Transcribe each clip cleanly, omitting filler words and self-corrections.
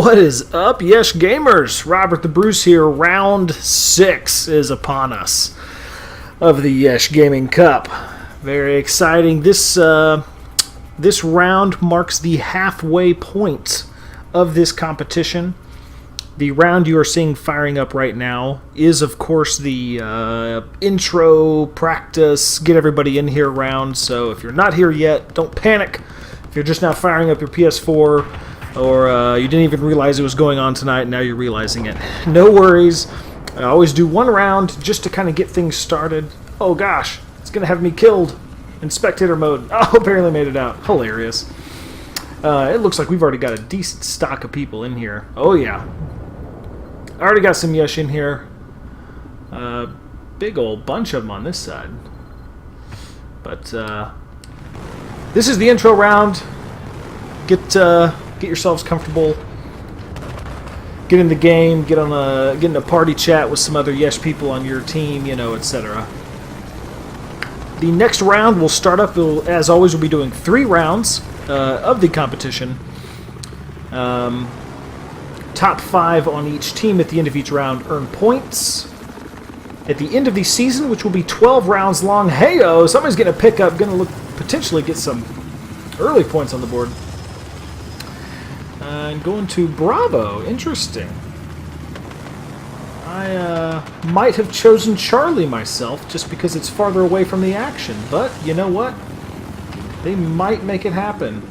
What is up, Yesh Gamers? Robert the Bruce here. Round 6 is upon us of the Yesh Gaming Cup. Very exciting. This round marks the halfway point of this competition. The round you are seeing firing up right now is, of course, the intro, practice, get everybody in here round. So if you're not here yet, don't panic. If you're just now firing up your PS4, or you didn't even realize it was going on tonight, and now you're realizing it, no worries. I always do one round just to kind of get things started. Oh gosh, it's going to have me killed in spectator mode. Oh, barely made it out. Hilarious. It looks like we've already got a decent stock of people in here. Oh yeah. I already got some Yesh in here. Big old bunch of them on this side. But this is the intro round. Get yourselves comfortable. Get in the game. Get in a party chat with some other Yesh people on your team, you know, etc. The next round will start up. As always, we'll be doing 3 rounds of the competition. Top 5 on each team at the end of each round earn points. At the end of the season, which will be 12 rounds long, hey-oh, somebody's getting a pickup, going to potentially get some early points on the board. And going to Bravo. Interesting. I might have chosen Charlie myself just because it's farther away from the action. But you know what? They might make it happen.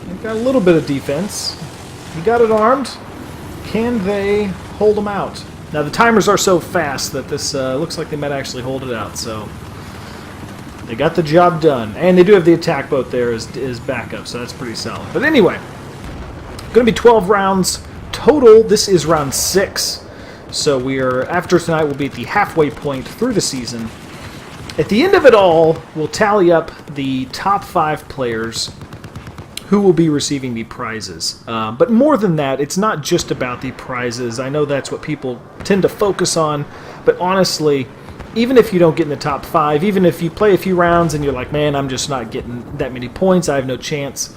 They've got a little bit of defense. You got it armed. Can they hold them out? Now the timers are so fast that this looks like they might actually hold it out. So they got the job done. And they do have the attack boat there as backup, so that's pretty solid. But anyway, going to be 12 rounds total. This is round 6. So after tonight, we'll be at the halfway point through the season. At the end of it all, we'll tally up the top 5 players who will be receiving the prizes. But more than that, it's not just about the prizes. I know that's what people tend to focus on, but honestly, even if you don't get in the top 5, even if you play a few rounds and you're like, man, I'm just not getting that many points, I have no chance,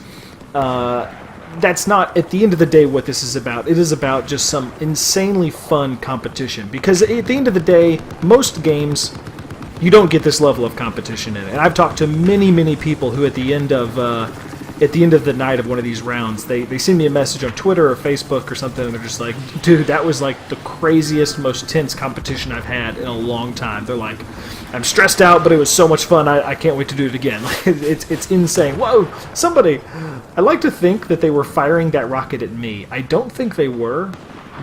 that's not, at the end of the day, what this is about. It is about just some insanely fun competition. Because at the end of the day, most games, you don't get this level of competition in it. And I've talked to many, many people who at the end of the night of one of these rounds, they send me a message on Twitter or Facebook or something, and they're just like, dude, that was like the craziest, most tense competition I've had in a long time. They're like, I'm stressed out, but it was so much fun, I can't wait to do it again. It's insane. Whoa, somebody, I like to think that they were firing that rocket at me. I don't think they were,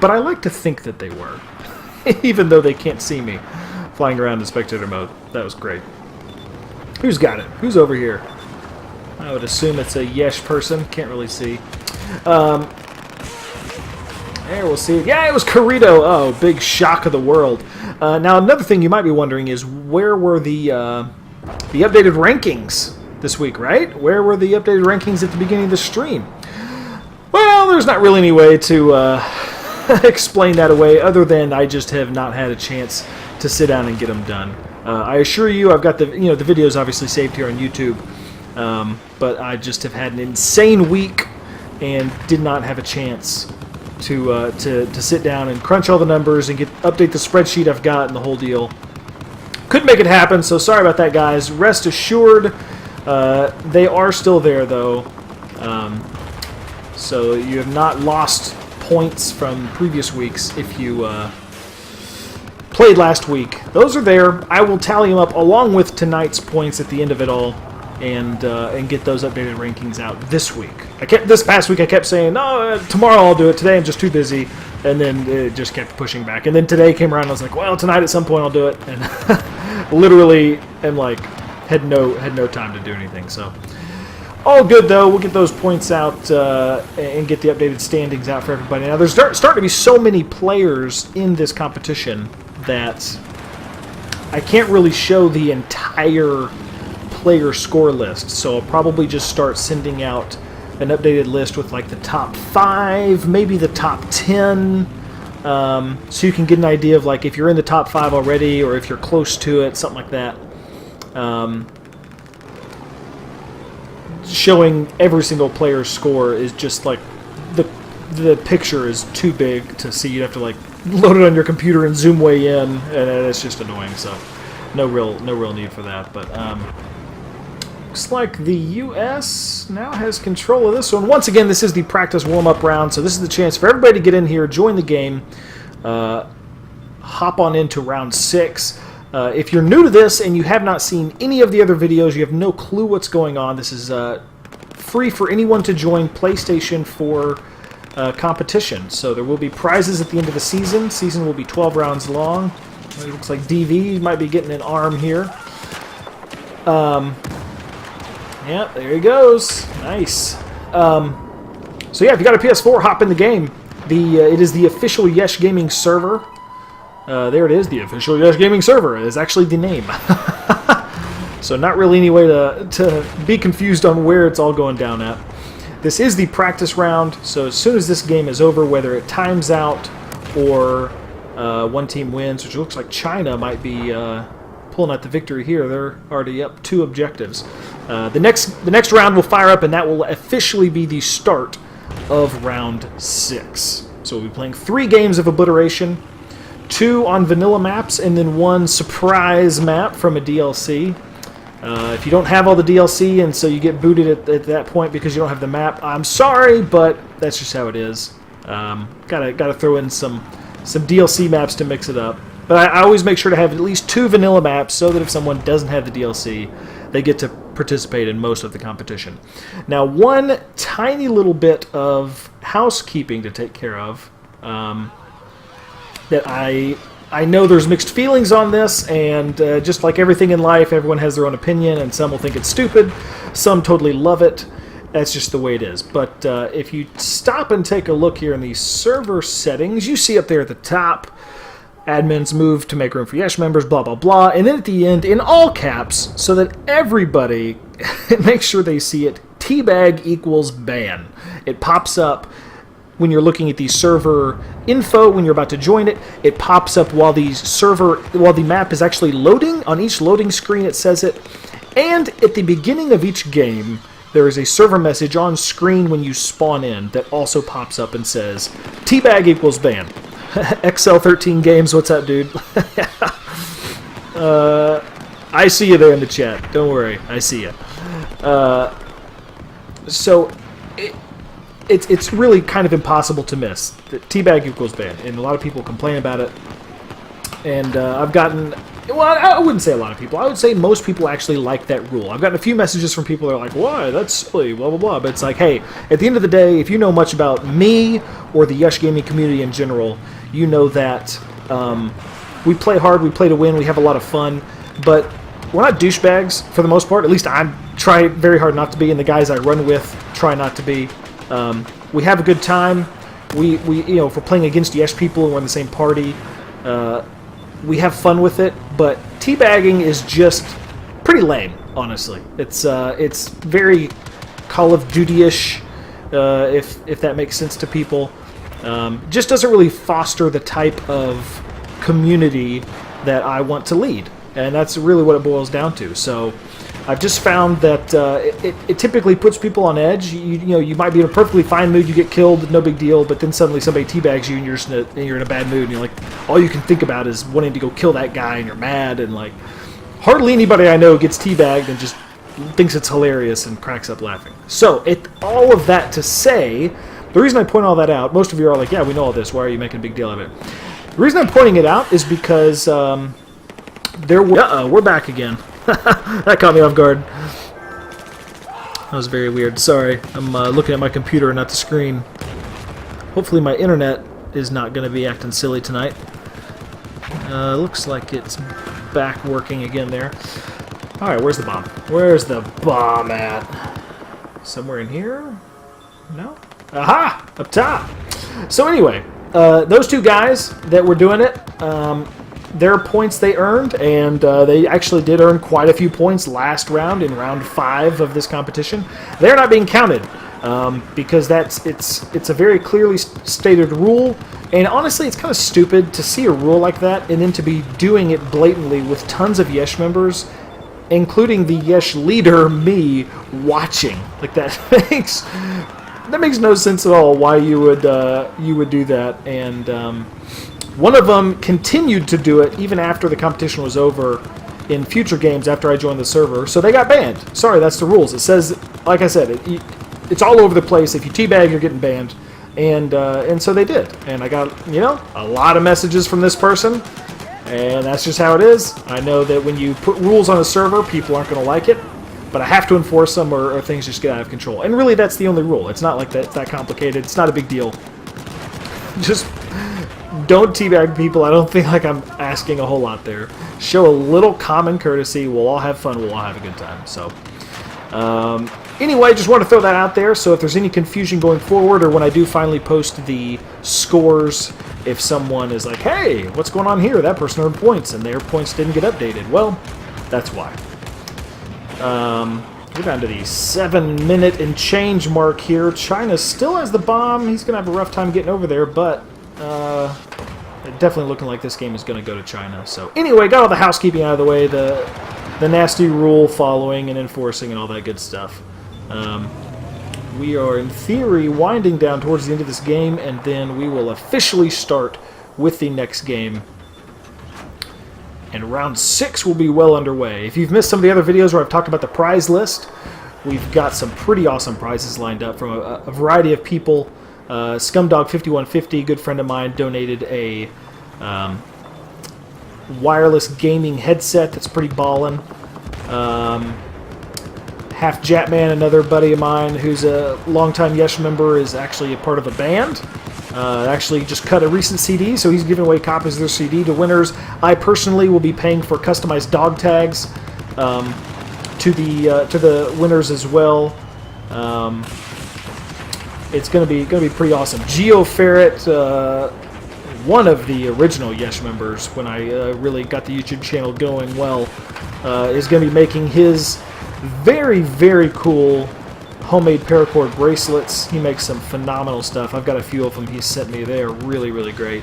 but I like to think that they were, even though they can't see me flying around in spectator mode. That was great. Who's got it? Who's over here? I would assume it's a Yesh person. Can't really see. There, we'll see. Yeah, it was Corrito. Oh, big shock of the world. Now, another thing you might be wondering is, where were the updated rankings this week, right? Where were the updated rankings at the beginning of the stream? Well, there's not really any way to explain that away, other than I just have not had a chance to sit down and get them done. I assure you, I've got the videos obviously saved here on YouTube. But I just have had an insane week and did not have a chance to sit down and crunch all the numbers and update the spreadsheet I've got and the whole deal. Couldn't make it happen, so sorry about that, guys. Rest assured, they are still there, though. So you have not lost points from previous weeks if you played last week. Those are there. I will tally them up along with tonight's points at the end of it all. And get those updated rankings out this week. This past week I kept saying, no, tomorrow I'll do it. Today I'm just too busy, and then it just kept pushing back. And then today came around and I was like, well, tonight at some point I'll do it, and literally am like had no time to do anything. So all good though. We'll get those points out and get the updated standings out for everybody. Now there's starting to be so many players in this competition that I can't really show the entire player score list, so I'll probably just start sending out an updated list with like the top 5, maybe the top 10, so you can get an idea of like if you're in the top 5 already or if you're close to it, something like that. Showing every single player's score is just like the picture is too big to see. You'd have to like load it on your computer and zoom way in, and it's just annoying. So no real need for that. But looks like the U.S. now has control of this one. Once again, this is the practice warm-up round, so this is the chance for everybody to get in here, join the game, hop on into round 6. If you're new to this and you have not seen any of the other videos, you have no clue what's going on, this is free for anyone to join PlayStation 4 competition. So there will be prizes at the end of the season. Season will be 12 rounds long. It looks like DV might be getting an arm here. Yeah, there he goes. Nice. So yeah, if you got a PS4, hop in the game. It is the official Yesh Gaming server. There it is, the official Yesh Gaming server is actually the name. So not really any way to be confused on where it's all going down at. This is the practice round, so as soon as this game is over, whether it times out or one team wins, which looks like China might be pulling out the victory here. They're already up 2 objectives. The next round will fire up, and that will officially be the start of round 6. So we'll be playing 3 games of Obliteration, 2 on vanilla maps, and then 1 surprise map from a DLC. If you don't have all the DLC and so you get booted at that point because you don't have the map, I'm sorry, but that's just how it is. Gotta throw in some DLC maps to mix it up. But I always make sure to have at least 2 vanilla maps so that if someone doesn't have the DLC, they get to participate in most of the competition. Now, one tiny little bit of housekeeping to take care of. That I know there's mixed feelings on this, and just like everything in life, everyone has their own opinion, and some will think it's stupid, some totally love it. That's just the way it is. But if you stop and take a look here in the server settings, you see up there at the top, admins move to make room for Yesh members, blah, blah, blah. And then at the end, in all caps, so that everybody makes sure they see it, teabag equals ban. It pops up when you're looking at the server info, when you're about to join it. It pops up while the map is actually loading. On each loading screen it says it. And at the beginning of each game, there is a server message on screen when you spawn in that also pops up and says, teabag equals ban. XL13 Games, what's up, dude? I see you there in the chat. Don't worry, I see you. So it's really kind of impossible to miss. That teabag equals ban, and a lot of people complain about it. And I've gotten, well, I wouldn't say a lot of people. I would say most people actually like that rule. I've gotten a few messages from people that are like, why? That's silly, blah, blah, blah. But it's like, hey, at the end of the day, if you know much about me or the Yesh Gaming community in general, you know that we play hard, we play to win, we have a lot of fun, but we're not douchebags for the most part. At least I try very hard not to be, and the guys I run with try not to be. We have a good time. We if we're playing against Yesh people and we're in the same party, we have fun with it. But teabagging is just pretty lame, honestly. It's very Call of Duty-ish, if that makes sense to people. Just doesn't really foster the type of community that I want to lead, and that's really what it boils down to. So I've just found that it typically puts people on edge. You might be in a perfectly fine mood, you get killed, no big deal, but then suddenly somebody teabags you and you're in a bad mood, and you're like, all you can think about is wanting to go kill that guy, and you're mad, and like hardly anybody I know gets teabagged and just thinks it's hilarious and cracks up laughing. So all of that to say, the reason I point all that out, most of you are like, yeah, we know all this, why are you making a big deal of it? The reason I'm pointing it out is because we're back again. That caught me off guard. That was very weird. Sorry, I'm looking at my computer and not the screen. Hopefully my internet is not going to be acting silly tonight. Looks like it's back working again there. Alright, where's the bomb? Where's the bomb at? Somewhere in here? No? Aha! Up top! So anyway, those two guys that were doing it, their points they earned, and they actually did earn quite a few points last round, in round 5 of this competition. They're not being counted, because it's a very clearly stated rule, and honestly it's kind of stupid to see a rule like that and then to be doing it blatantly with tons of Yesh members, including the Yesh leader, me, watching. Like, that makes that makes no sense at all why you would do that. And one of them continued to do it even after the competition was over in future games after I joined the server. So they got banned. Sorry, that's the rules. It says, like I said, it's all over the place. If you teabag, you're getting banned. And so they did. And I got, a lot of messages from this person. And that's just how it is. I know that when you put rules on a server, people aren't going to like it. But I have to enforce them or things just get out of control. And really, that's the only rule. It's not like that complicated. It's not a big deal. Just don't teabag people. I don't think like I'm asking a whole lot there. Show a little common courtesy. We'll all have fun. We'll all have a good time. So, anyway, just want to throw that out there. So if there's any confusion going forward or when I do finally post the scores, if someone is like, hey, what's going on here? That person earned points and their points didn't get updated. Well, that's why. We're down to the 7-minute and change mark here. China still has the bomb. He's going to have a rough time getting over there, but definitely looking like this game is going to go to China. So anyway, got all the housekeeping out of the way, the nasty rule following and enforcing and all that good stuff. We are, in theory, winding down towards the end of this game, and then we will officially start with the next game. And round 6 will be well underway. If you've missed some of the other videos where I've talked about the prize list, we've got some pretty awesome prizes lined up from a variety of people. Scumdog5150, good friend of mine, donated a wireless gaming headset that's pretty ballin'. Half Jatman, another buddy of mine who's a longtime Yesh member, is actually a part of a band. Actually just cut a recent CD, so he's giving away copies of their CD to winners. I personally will be paying for customized dog tags to the winners as well. It's gonna be pretty awesome. Geo Ferret, one of the original Yesh members when I really got the YouTube channel going well, is gonna be making his very, very cool homemade paracord bracelets. He makes some phenomenal stuff. I've got a few of them he sent me. They are really, really great.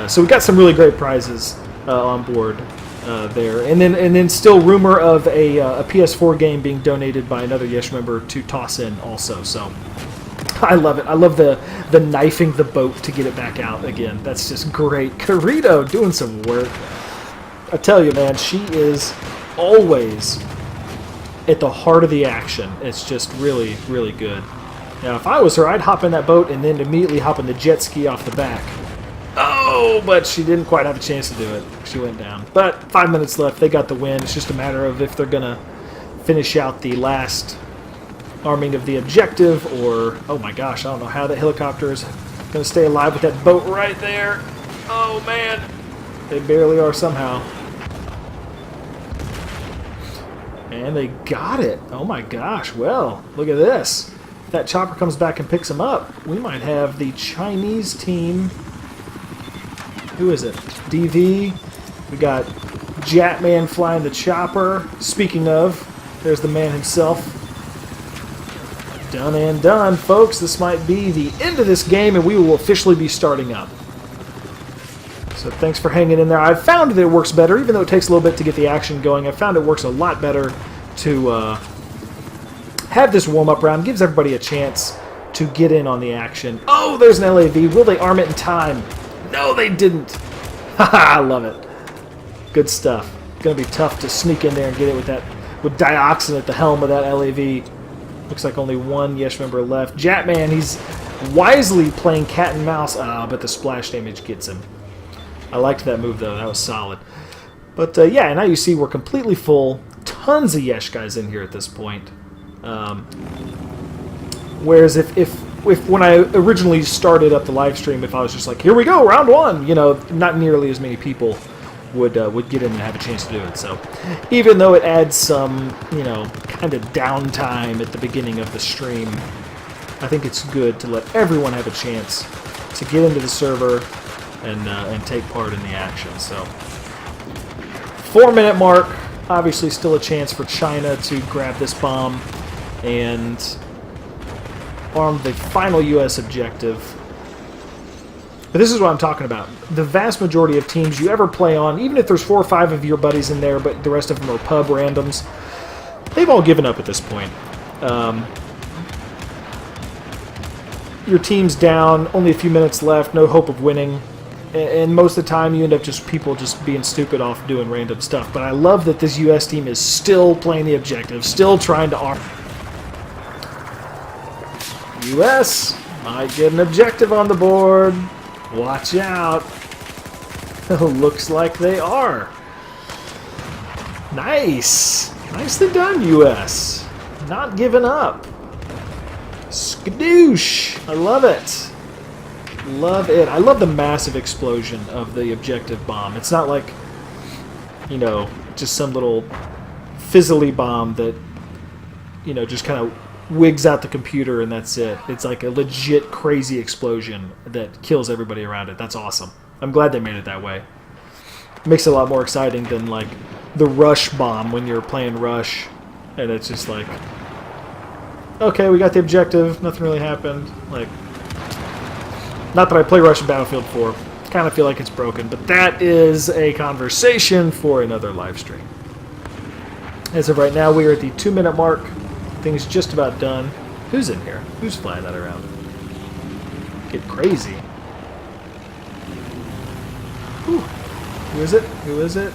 So we got some really great prizes on board there. And then still rumor of a PS4 game being donated by another Yesh member to toss in also. So I love it. I love the knifing the boat to get it back out again. That's just great. Carito doing some work. I tell you, man, she is always at the heart of the action. It's just really, really good. Now, if I was her, I'd hop in that boat and then immediately hop in the jet ski off the back. Oh, but she didn't quite have a chance to do it. She went down. But 5 minutes left. They got the win. It's just a matter of if they're going to finish out the last arming of the objective or, oh my gosh, I don't know how that helicopter is going to stay alive with that boat right there. Oh, man. They barely are somehow. And they got it. Oh my gosh. Well, look at this. If that chopper comes back and picks him up, we might have the Chinese team. Who is it? DV. We got Jatman flying the chopper. Speaking of, there's the man himself. Done and done, folks. This might be the end of this game, and we will officially be starting up. So thanks for hanging in there. I've found that it works better, even though it takes a little bit to get the action going. I found it works a lot better to have this warm-up round. Gives everybody a chance to get in on the action. Oh, there's an LAV. Will they arm it in time? No, they didn't. Haha, I love it. Good stuff. Gonna be tough to sneak in there and get it with Dioxin at the helm of that LAV. Looks like only one Yesh member left. Jatman, he's wisely playing cat and mouse. But the splash damage gets him. I liked that move, though. That was solid. But, yeah, now you see we're completely full. Tons of Yesh guys in here at this point. Whereas if when I originally started up the live stream, if I was just like, here we go, round 1, not nearly as many people would get in and have a chance to do it. So even though it adds some, kind of downtime at the beginning of the stream, I think it's good to let everyone have a chance to get into the server and take part in the action. So 4-minute mark. Obviously still a chance for China to grab this bomb and arm the final U.S. objective. But this is what I'm talking about. The vast majority of teams you ever play on, even if there's 4 or 5 of your buddies in there, but the rest of them are pub randoms, they've all given up at this point. your team's down, only a few minutes left, no hope of winning. And most of the time you end up people just being stupid off doing random stuff. But I love that this U.S. team is still playing the objective, still trying to arm. U.S. might get an objective on the board. Watch out. Looks like they are. Nice. Nicely done, U.S. Not giving up. Skadoosh. I love it. Love it. I love the massive explosion of the objective bomb. It's not like, you know, just some little fizzly bomb that, you know, just kind of wigs out the computer and that's it. It's like a legit crazy explosion that kills everybody around it. That's awesome. I'm glad they made it that way. Makes it a lot more exciting than like the Rush bomb when you're playing Rush and it's just like, okay, we got the objective, nothing really happened. Like, not that I play Rush in Battlefield 4. Kind of feel like it's broken, but that is a conversation for another live stream. As of right now, we are at the 2-minute mark. Thing's just about done. Who's in here? Who's flying that around? Get crazy. Whew. Who is it? Who is it?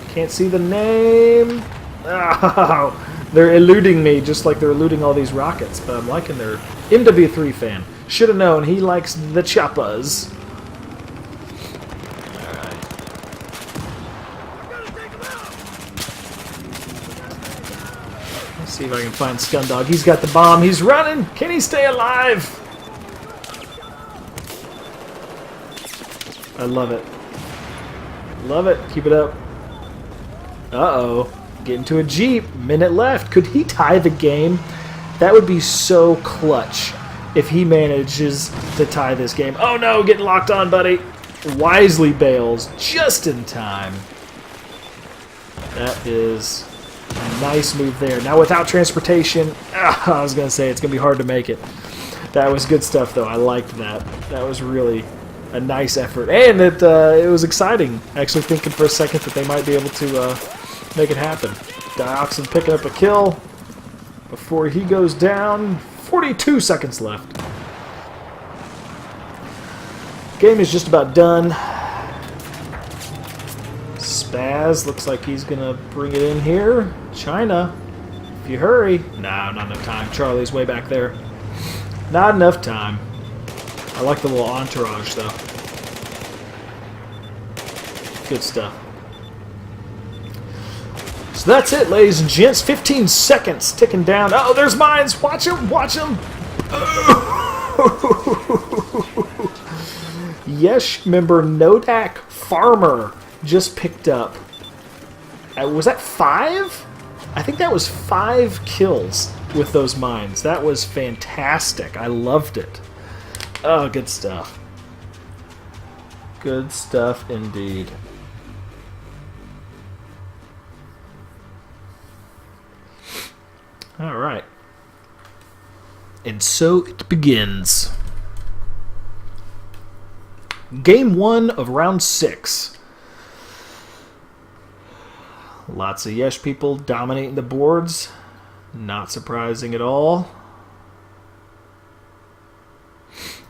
Can't see the name. Oh, they're eluding me just like they're eluding all these rockets, but I'm liking their MW3 fan. Should have known he likes the choppas. Alright. Let's see if I can find Scundog. He's got the bomb. He's running. Can he stay alive? I love it. Love it. Keep it up. Uh-oh. Getting to a Jeep. Minute left. Could he tie the game? That would be so clutch if he manages to tie this game. Oh no, getting locked on, buddy. Wisely bails just in time. That is a nice move there. Now without transportation, I was going to say it's going to be hard to make it. That was good stuff, though. I liked that. That was really a nice effort. And it was exciting. Actually thinking for a second that they might be able to make it happen. Dioxin picking up a kill before he goes down. 42 seconds left. Game is just about done. Spaz looks like he's gonna bring it in here. China, if you hurry. No, not enough time. Charlie's way back there. Not enough time. I like the little entourage though. Good stuff. So that's it, ladies and gents. 15 seconds ticking down. Oh, there's mines. Watch him. Watch him. Yesh member Nodak Farmer just picked up. Was that 5? I think that was 5 kills with those mines. That was fantastic. I loved it. Oh, good stuff. Good stuff indeed. All right. And so it begins. Game 1 of round 6. Lots of Yesh people dominating the boards. Not surprising at all.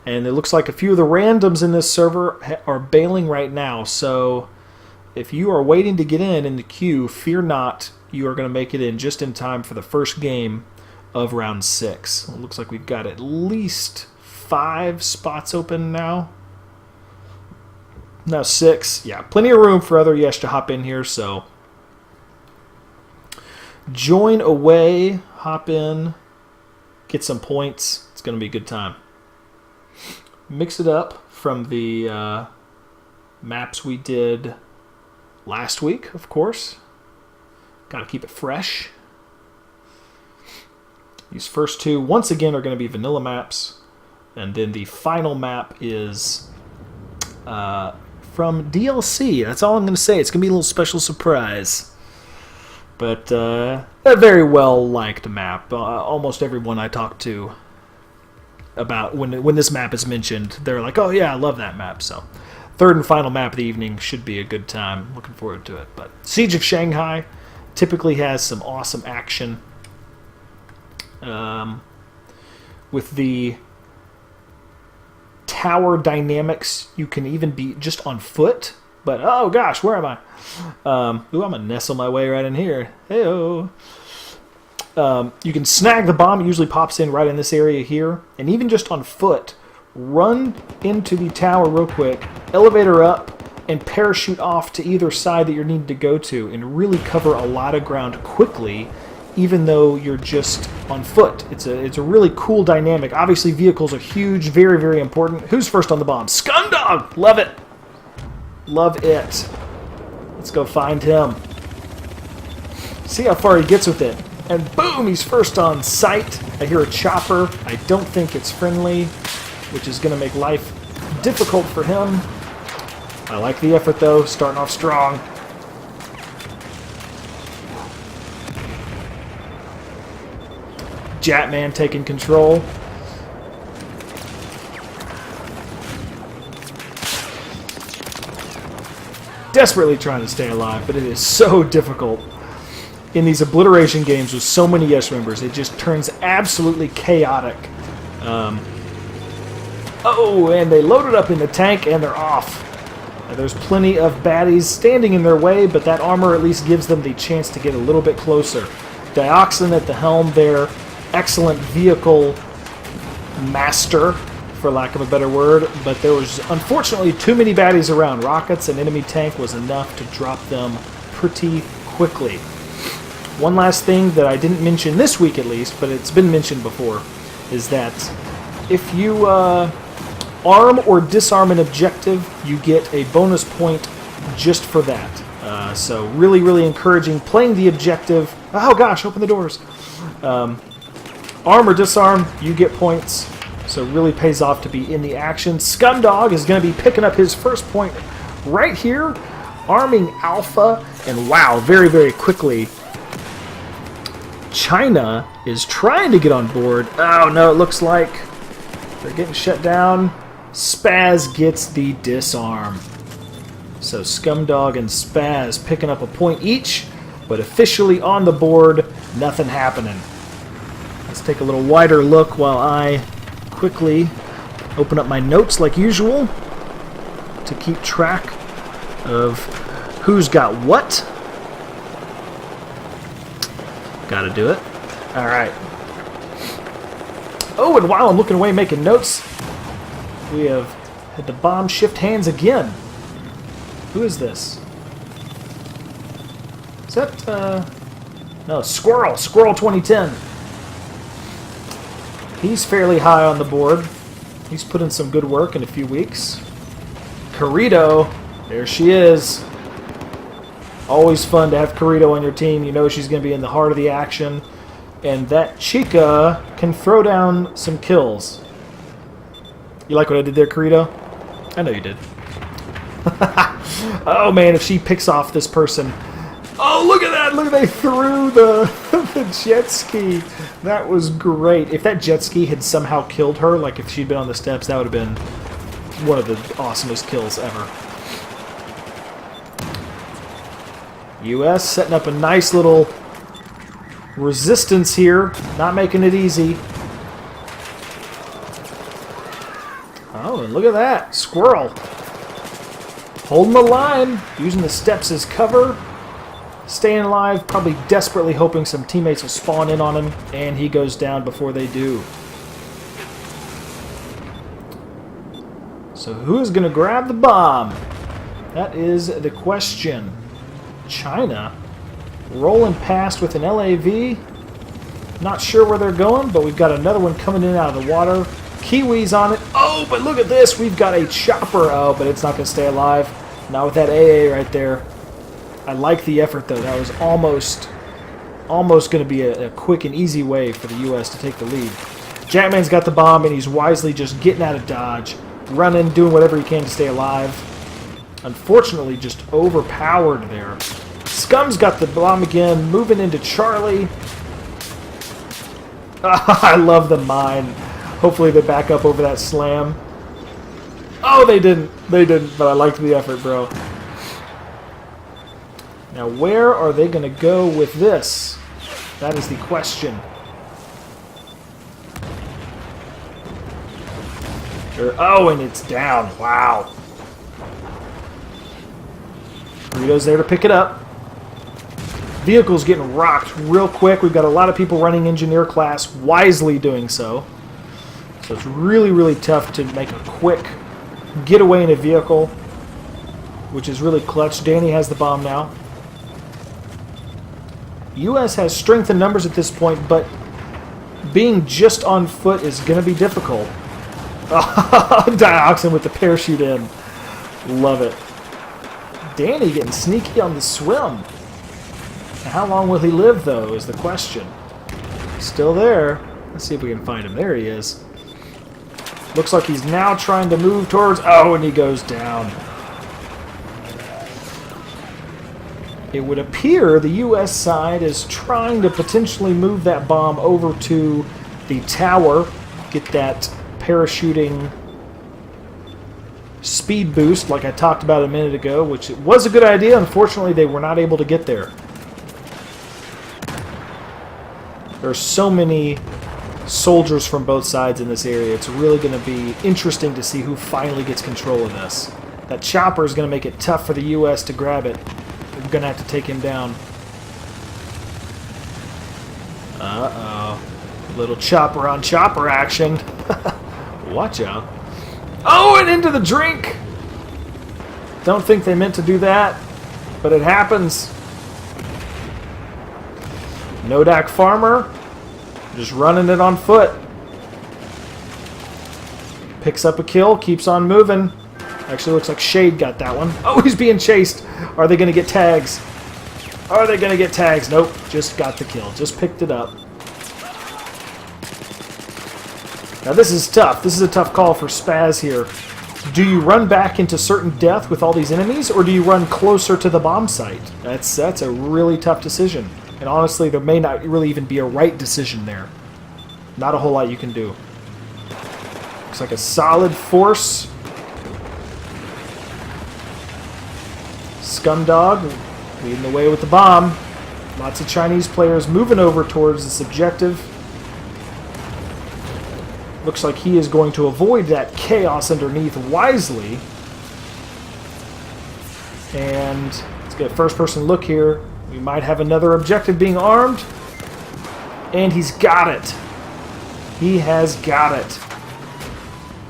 And it looks like a few of the randoms in this server are bailing right now. So if you are waiting to get in the queue, fear not. You are going to make it in just in time for the first game of round 6. It looks like we've got at least 5 spots open now. Now 6. Yeah, plenty of room for other Yesh to hop in here, so join away, hop in, get some points. It's going to be a good time. Mix it up from the maps we did last week, of course. Got to keep it fresh. These first 2, once again, are going to be vanilla maps. And then the final map is from DLC. That's all I'm going to say. It's going to be a little special surprise. But a very well-liked map. Almost everyone I talk to about when this map is mentioned, they're like, oh yeah, I love that map. So third and final map of the evening should be a good time. Looking forward to it. But Siege of Shanghai typically has some awesome action. With the tower dynamics you can even be just on foot. But, oh gosh, where am I? Ooh, I'm going to nestle my way right in here. Hey-oh. You can snag the bomb. It usually pops in right in this area here. And even just on foot, run into the tower real quick, elevator up, and parachute off to either side that you're needing to go to, and really cover a lot of ground quickly, even though you're just on foot. It's a really cool dynamic. Obviously, vehicles are huge, very, very important. Who's first on the bomb? Scumdog! Love it! Love it. Let's go find him. See how far he gets with it. And boom, he's first on sight. I hear a chopper. I don't think it's friendly, which is going to make life difficult for him. I like the effort, though. Starting off strong. Jatman taking control. Desperately trying to stay alive, but it is so difficult. In these obliteration games with so many Yesh members, it just turns absolutely chaotic. Oh, and they loaded up in the tank, and they're off. Now, there's plenty of baddies standing in their way, but that armor at least gives them the chance to get a little bit closer. Dioxin at the helm there. Excellent vehicle master, for lack of a better word, but there was unfortunately too many baddies around. Rockets and enemy tank was enough to drop them pretty quickly. One last thing that I didn't mention this week at least, but it's been mentioned before, is that if you arm or disarm an objective, you get a bonus point just for that. So really, really encouraging playing the objective. Oh gosh, open the doors. Arm or disarm, you get points. So it really pays off to be in the action. Scumdog is going to be picking up his first point right here. Arming Alpha. And wow, very, very quickly, China is trying to get on board. Oh no, it looks like they're getting shut down. Spaz gets the disarm. So Scumdog and Spaz picking up a point each, but officially on the board, nothing happening. Let's take a little wider look while I quickly open up my notes like usual to keep track of who's got what. Gotta do it. Alright. Oh, and while I'm looking away making notes, we have had the bomb shift hands again. Who is this? Is that, no, Squirrel. Squirrel 2010. He's fairly high on the board. He's put in some good work in a few weeks. Corito, there she is. Always fun to have Corito on your team. You know she's going to be in the heart of the action. And that Chica can throw down some kills. You like what I did there, Corito? I know you did. Oh man, if she picks off this person. Oh, look at that! Look, they threw the jet ski. That was great. If that jet ski had somehow killed her, like if she'd been on the steps, that would have been one of the awesomest kills ever. US setting up a nice little resistance here. Not making it easy. Oh, and look at that. Squirrel. Holding the line. Using the steps as cover. Staying alive, probably desperately hoping some teammates will spawn in on him, and he goes down before they do. So who is going to grab the bomb? That is the question. China rolling past with an LAV. Not sure where they're going, but we've got another one coming in out of the water. Kiwi's on it. Oh, but look at this. We've got a chopper. Oh, but it's not going to stay alive. Not with that AA right there. I like the effort, though. That was almost going to be a quick and easy way for the U.S. to take the lead. Jackman's got the bomb, and he's wisely just getting out of dodge, running, doing whatever he can to stay alive. Unfortunately, just overpowered there. Scum's got the bomb again, moving into Charlie. I love the mine. Hopefully they back up over that slam. Oh, they didn't. They didn't, but I liked the effort, bro. Now, where are they going to go with this? That is the question. Oh, and it's down. Wow. Burrito's there to pick it up. Vehicle's getting rocked real quick. We've got a lot of people running engineer class, wisely doing so. So it's really, really tough to make a quick getaway in a vehicle, which is really clutch. Danny has the bomb now. U.S. has strength in numbers at this point, but being just on foot is going to be difficult. Dioxin with the parachute in. Love it. Danny getting sneaky on the swim. How long will he live, though, is the question. Still there. Let's see if we can find him. There he is. Looks like he's now trying to move towards... Oh, and he goes down. It would appear the U.S. side is trying to potentially move that bomb over to the tower, get that parachuting speed boost like I talked about a minute ago, which was a good idea. Unfortunately, they were not able to get there. There are so many soldiers from both sides in this area. It's really going to be interesting to see who finally gets control of this. That chopper is going to make it tough for the U.S. to grab it. We're going to have to take him down. Uh-oh. Little chopper on chopper action. Watch out. Oh, and into the drink! Don't think they meant to do that, but it happens. Nodak Farmer, just running it on foot. Picks up a kill, keeps on moving. Actually looks like Shade got that one. Oh, he's being chased. Are they going to get tags? Are they going to get tags? Nope, just got the kill. Just picked it up. Now this is tough. This is a tough call for Spaz here. Do you run back into certain death with all these enemies, or do you run closer to the bomb site? That's a really tough decision. And honestly, there may not really even be a right decision there. Not a whole lot you can do. Looks like a solid force. Scumdog leading the way with the bomb. Lots of Chinese players moving over towards this objective. Looks like he is going to avoid that chaos underneath wisely. And let's get a first-person look here. We might have another objective being armed. And he's got it. He has got it.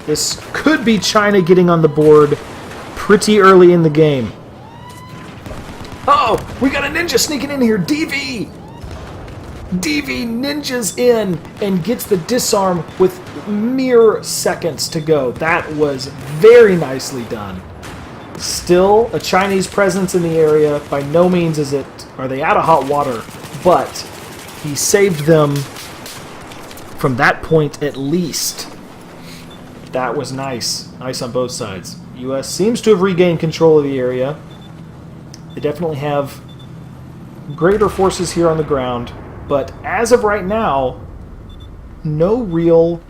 This could be China getting on the board pretty early in the game. Uh oh, we got a ninja sneaking in here. DV! DV ninjas in and gets the disarm with mere seconds to go. That was very nicely done. Still a Chinese presence in the area. By no means are they out of hot water, but he saved them from that point at least. That was nice. Nice on both sides. U.S. seems to have regained control of the area. They definitely have greater forces here on the ground, but as of right now, no real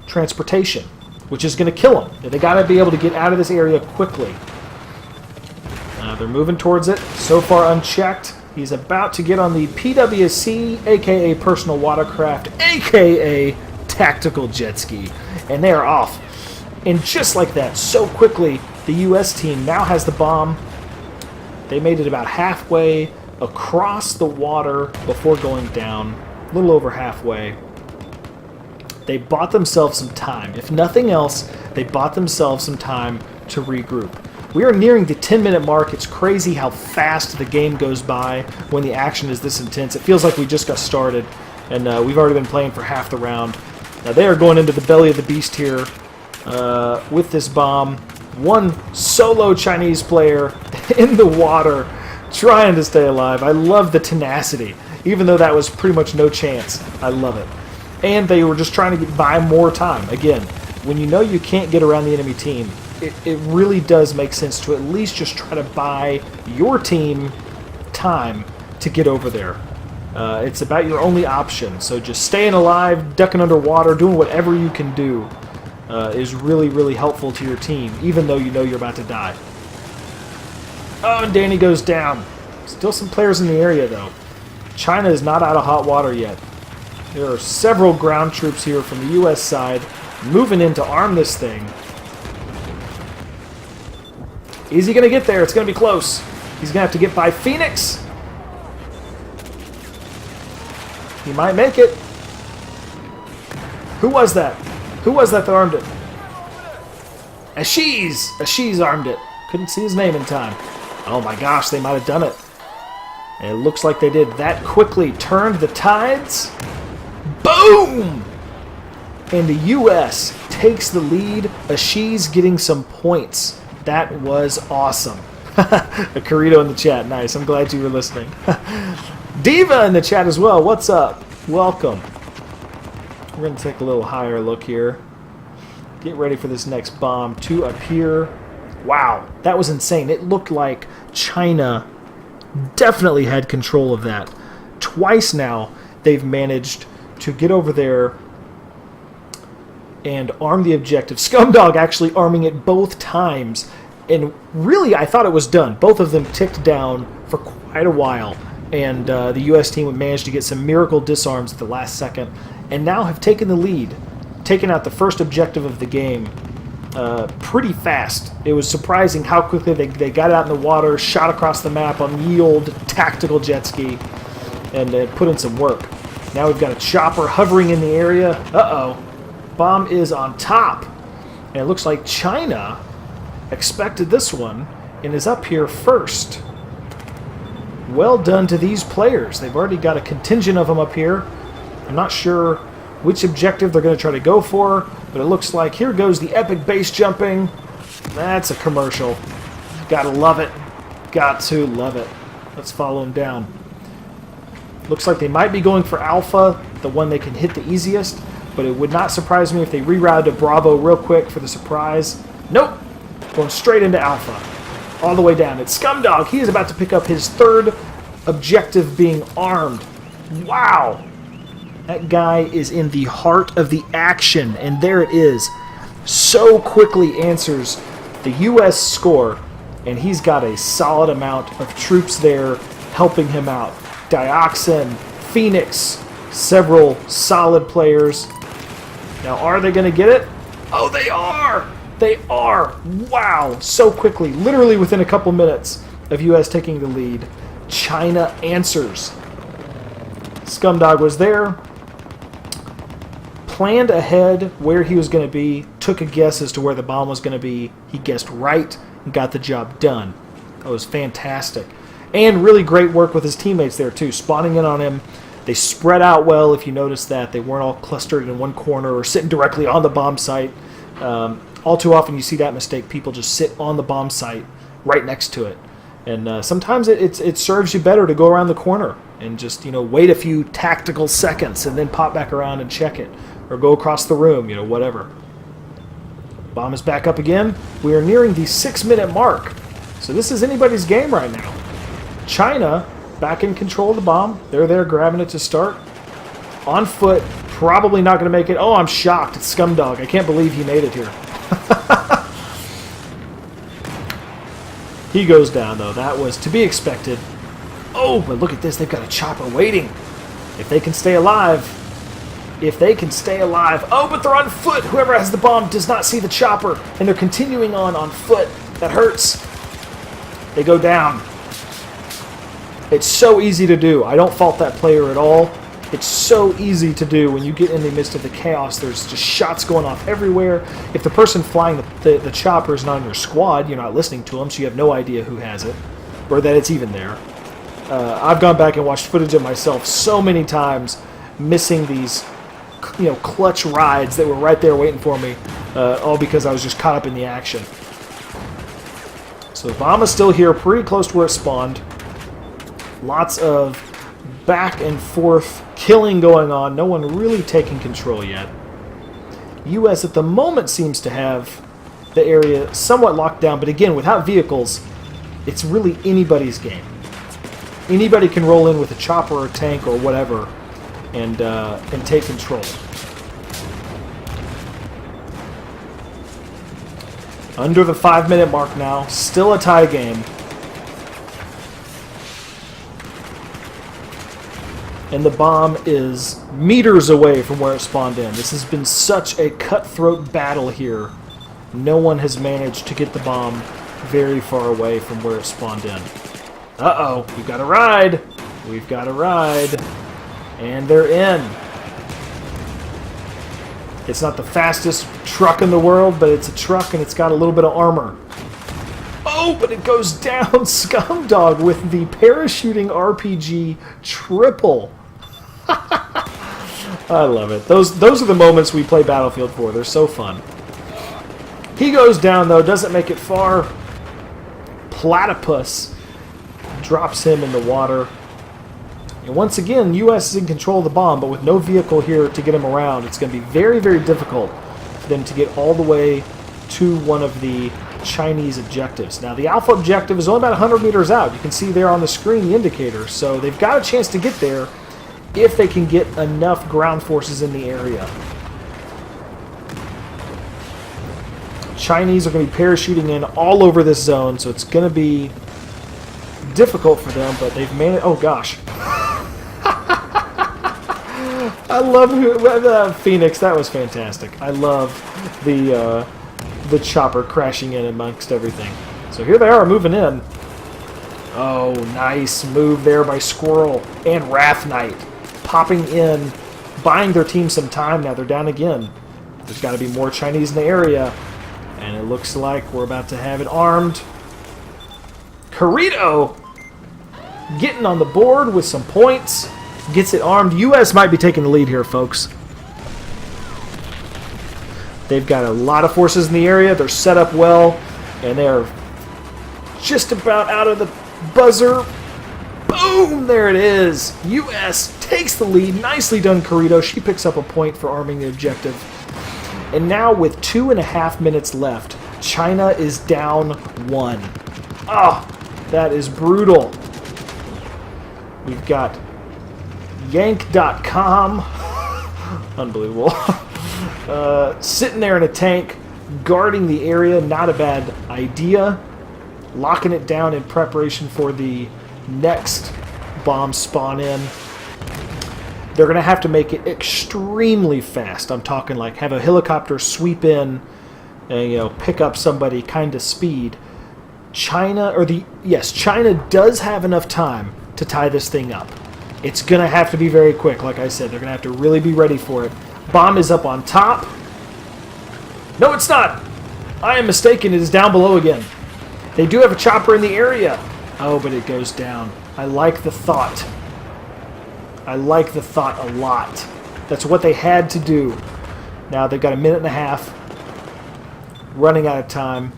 transportation, which is going to kill them. They got to be able to get out of this area quickly. They're moving towards it, so far unchecked. He's about to get on the PWC, aka personal watercraft, aka tactical jet ski, and they are off. And just like that, so quickly, the U.S. team now has the bomb. They made it about halfway across the water before going down, a little over halfway. They bought themselves some time. If nothing else, they bought themselves some time to regroup. We are nearing the 10-minute mark. It's crazy how fast the game goes by when the action is this intense. It feels like we just got started, and we've already been playing for half the round. Now they are going into the belly of the beast here with this bomb. One solo Chinese player in the water trying to stay alive. I love the tenacity, even though that was pretty much no chance. I love it. And they were just trying to buy more time. Again, when you know you can't get around the enemy team, it really does make sense to at least just try to buy your team time to get over there. It's about your only option. So just staying alive, ducking underwater, doing whatever you can do is really, really helpful to your team, even though you know you're about to die. Oh, and Danny goes down. Still some players in the area, though. China is not out of hot water yet. There are several ground troops here from the U.S. side moving in to arm this thing. Is he going to get there? It's going to be close. He's going to have to get by Phoenix. He might make it. Who was that? Who was that armed it? Ashiz! Ashiz armed it. Couldn't see his name in time. Oh my gosh, they might have done it. And it looks like they did that quickly. Turned the tides. Boom! And the U.S. takes the lead. Ashiz getting some points. That was awesome. A Corrito in the chat. Nice. I'm glad you were listening. Diva in the chat as well. What's up? Welcome. We're going to take a little higher look here. Get ready for this next bomb to appear. Wow, that was insane. It looked like China definitely had control of that. Twice now they've managed to get over there and arm the objective. Scumdog actually arming it both times. And really, I thought it was done. Both of them ticked down for quite a while. And the U.S. team would manage to get some miracle disarms at the last second. And now have taken the lead. Taken out the first objective of the game pretty fast. It was surprising how quickly they got out in the water, shot across the map on ye old tactical jet ski, and put in some work. Now we've got a chopper hovering in the area. Uh-oh. Bomb is on top. And it looks like China expected this one and is up here first. Well done to these players. They've already got a contingent of them up here. I'm not sure which objective they're going to try to go for, but it looks like here goes the epic base jumping. That's a commercial. Gotta love it. Got to love it. Let's follow them down. Looks like they might be going for Alpha, the one they can hit the easiest, but it would not surprise me if they reroute to Bravo real quick for the surprise. Nope. Going straight into Alpha. All the way down. It's Scumdog. He is about to pick up his third objective being armed. Wow. That guy is in the heart of the action, and there it is. So quickly answers the U.S. score, and he's got a solid amount of troops there helping him out. Dioxin, Phoenix, several solid players. Now, are they going to get it? Oh, they are! They are! Wow! So quickly, literally within a couple minutes of U.S. taking the lead, China answers. Scumdog was there, planned ahead where he was going to be, took a guess as to where the bomb was going to be. He guessed right and got the job done. That was fantastic. And really great work with his teammates there too, spawning in on him. They spread out well, if you noticed that. They weren't all clustered in one corner or sitting directly on the bomb site. All too often you see that mistake. People just sit on the bomb site right next to it. And sometimes it serves you better to go around the corner and just, wait a few tactical seconds and then pop back around and check it. Or go across the room, whatever. Bomb is back up again. We are nearing the 6-minute mark. So this is anybody's game right now. China back in control of the bomb. They're there grabbing it to start. On foot. Probably not going to make it. Oh, I'm shocked. It's Scumdog. I can't believe he made it here. He goes down, though. That was to be expected. Oh, but look at this. They've got a chopper waiting. If they can stay alive. If they can stay alive. Oh, but they're on foot. Whoever has the bomb does not see the chopper. And they're continuing on foot. That hurts. They go down. It's so easy to do. I don't fault that player at all. It's so easy to do when you get in the midst of the chaos. There's just shots going off everywhere. If the person flying the chopper is not in your squad, you're not listening to them, so you have no idea who has it, or that it's even there. I've gone back and watched footage of myself so many times, missing these, clutch rides that were right there waiting for me, all because I was just caught up in the action. So the bomb is still here, pretty close to where it spawned. Lots of back and forth killing going on. No one really taking control yet. U.S. at the moment seems to have the area somewhat locked down, but again, without vehicles, it's really anybody's game. Anybody can roll in with a chopper or a tank or whatever and take control. Under the 5-minute mark now, still a tie game. And the bomb is meters away from where it spawned in. This has been such a cutthroat battle here. No one has managed to get the bomb very far away from where it spawned in. Uh-oh, we've got a ride. We've got a ride. And they're in. It's not the fastest truck in the world, but it's a truck and it's got a little bit of armor. Oh, but it goes down, Scumdog, with the parachuting RPG triple. I love it. Those are the moments we play Battlefield for. They're so fun. He goes down, though, doesn't make it far. Platypus drops him in the water. And once again, U.S. is in control of the bomb, but with no vehicle here to get him around, it's going to be very, very difficult for them to get all the way to one of the Chinese objectives. Now, the Alpha objective is only about 100 meters out. You can see there on the screen the indicator, so they've got a chance to get there if they can get enough ground forces in the area. Chinese are going to be parachuting in all over this zone, so it's going to be difficult for them, but they've managed... Oh, gosh. I love Phoenix. That was fantastic. I love the chopper crashing in amongst everything. So here they are moving in. Oh, nice move there by Squirrel and Wrath Knight. Popping in, buying their team some time. Now they're down again. There's got to be more Chinese in the area. And it looks like we're about to have it armed. Corito getting on the board with some points. Gets it armed. U.S. might be taking the lead here, folks. They've got a lot of forces in the area. They're set up well. And they're just about out of the buzzer. Boom! There it is. U.S. takes the lead. Nicely done, Corito. She picks up a point for arming the objective. And now with 2.5 minutes left, China is down 1. Oh, that is brutal. We've got Yank.com. Unbelievable. Sitting there in a tank, guarding the area. Not a bad idea. Locking it down in preparation for the next bomb spawn in. They're going to have to make it extremely fast. I'm talking like have a helicopter sweep in and, pick up somebody kind of speed. China does have enough time to tie this thing up. It's going to have to be very quick, like I said. They're going to have to really be ready for it. Bomb is up on top. No, it's not. I am mistaken. It is down below again. They do have a chopper in the area. Oh, but it goes down. I like the thought. I like the thought a lot. That's what they had to do. Now they've got 1.5 minutes. Running out of time.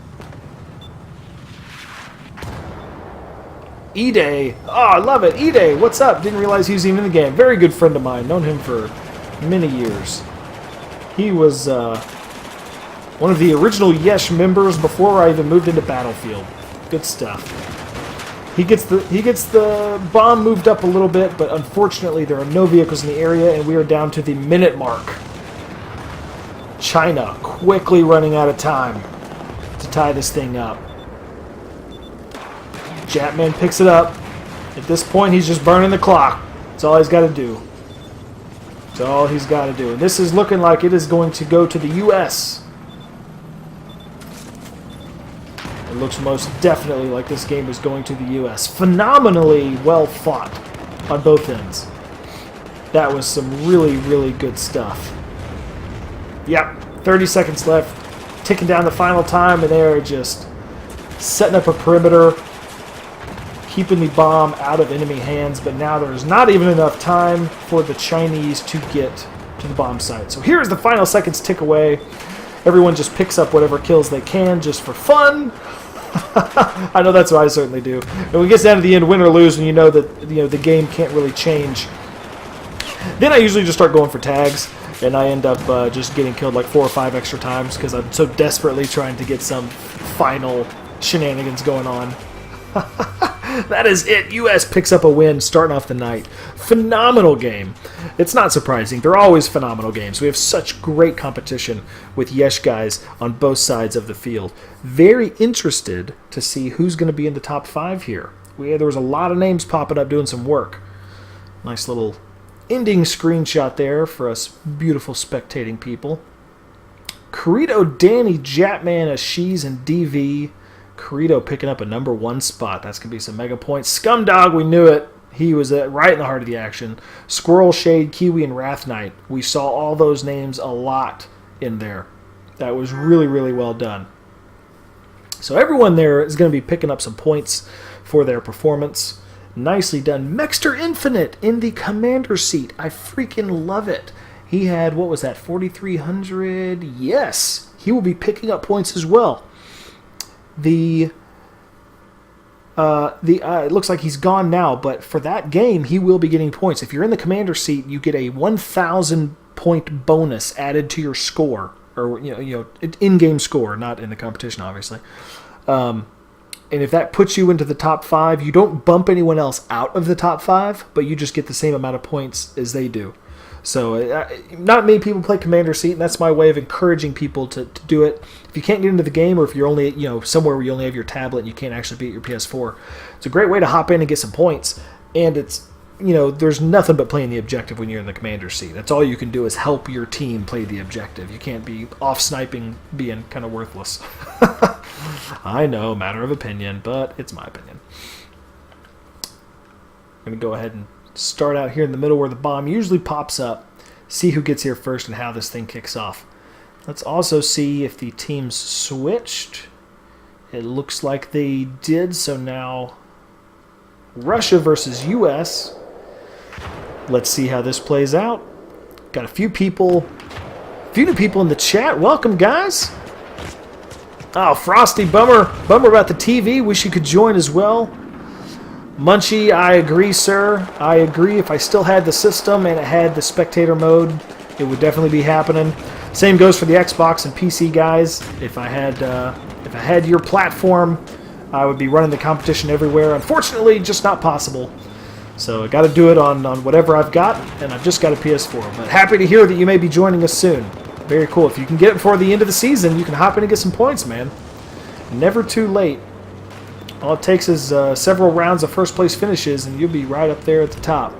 E-Day. Oh, I love it. E-Day, what's up? Didn't realize he was even in the game. Very good friend of mine. Known him for many years. He was one of the original Yesh members before I even moved into Battlefield. Good stuff. He gets the bomb moved up a little bit, but unfortunately there are no vehicles in the area, and we are down to the minute mark. China quickly running out of time to tie this thing up. Japman picks it up. At this point, he's just burning the clock. That's all he's got to do. That's all he's got to do. And this is looking like it is going to go to the U.S. It looks most definitely like this game is going to the U.S. Phenomenally well fought on both ends. That was some really, really good stuff. Yep, 30 seconds left. Ticking down the final time, and they're just setting up a perimeter, keeping the bomb out of enemy hands, but now there's not even enough time for the Chinese to get to the bomb site. So here's the final seconds tick away. Everyone just picks up whatever kills they can just for fun. I know that's what I certainly do. And when it gets down to the end, win or lose, and you know that the game can't really change, then I usually just start going for tags, and I end up just getting killed like 4 or 5 extra times because I'm so desperately trying to get some final shenanigans going on. That is it. U.S. picks up a win starting off the night. Phenomenal game. It's not surprising. They're always phenomenal games. We have such great competition with Yesh guys on both sides of the field. Very interested to see who's going to be in the top 5 here. There was a lot of names popping up doing some work. Nice little ending screenshot there for us beautiful spectating people. Corito, Danny, Japman, Ashiz, and DV, Corito picking up a #1 spot. That's going to be some mega points. Scumdog, we knew it. He was right in the heart of the action. Squirrel, Shade, Kiwi, and Wrath Knight. We saw all those names a lot in there. That was really, really well done. So everyone there is going to be picking up some points for their performance. Nicely done. Mexter Infinite in the commander seat. I freaking love it. He had, what was that, 4,300? Yes, he will be picking up points as well. It looks like he's gone now, but for that game, he will be getting points. If you're in the commander seat, you get a 1,000 point bonus added to your score, or in-game score, not in the competition, obviously. And if that puts you into the top 5, you don't bump anyone else out of the top 5, but you just get the same amount of points as they do. So not many people play commander seat, and that's my way of encouraging people to do it. If you can't get into the game, or if you're only somewhere where you only have your tablet and you can't actually be at your PS4, it's a great way to hop in and get some points. And it's there's nothing but playing the objective when you're in the commander seat. That's all you can do is help your team play the objective. You can't be off sniping, being kind of worthless. I know, matter of opinion, but it's my opinion. I'm going to go ahead and start out here in the middle where the bomb usually pops up, see who gets here first and how this thing kicks off. Let's also see if the teams switched. It looks like they did, so now Russia versus US. Let's see how this plays out. Got a few new people in the chat. Welcome, guys. Oh, Frosty, bummer about the TV. Wish you could join as well. Munchie, I agree, sir. I agree. If I still had the system and it had the spectator mode, it would definitely be happening. Same goes for the Xbox and PC guys. If I had your platform, I would be running the competition everywhere. Unfortunately, just not possible. So I got to do it on whatever I've got, and I've just got a PS4. But happy to hear that you may be joining us soon. Very cool. If you can get it before the end of the season, you can hop in and get some points, man. Never too late. All it takes is several rounds of first place finishes, and you'll be right up there at the top.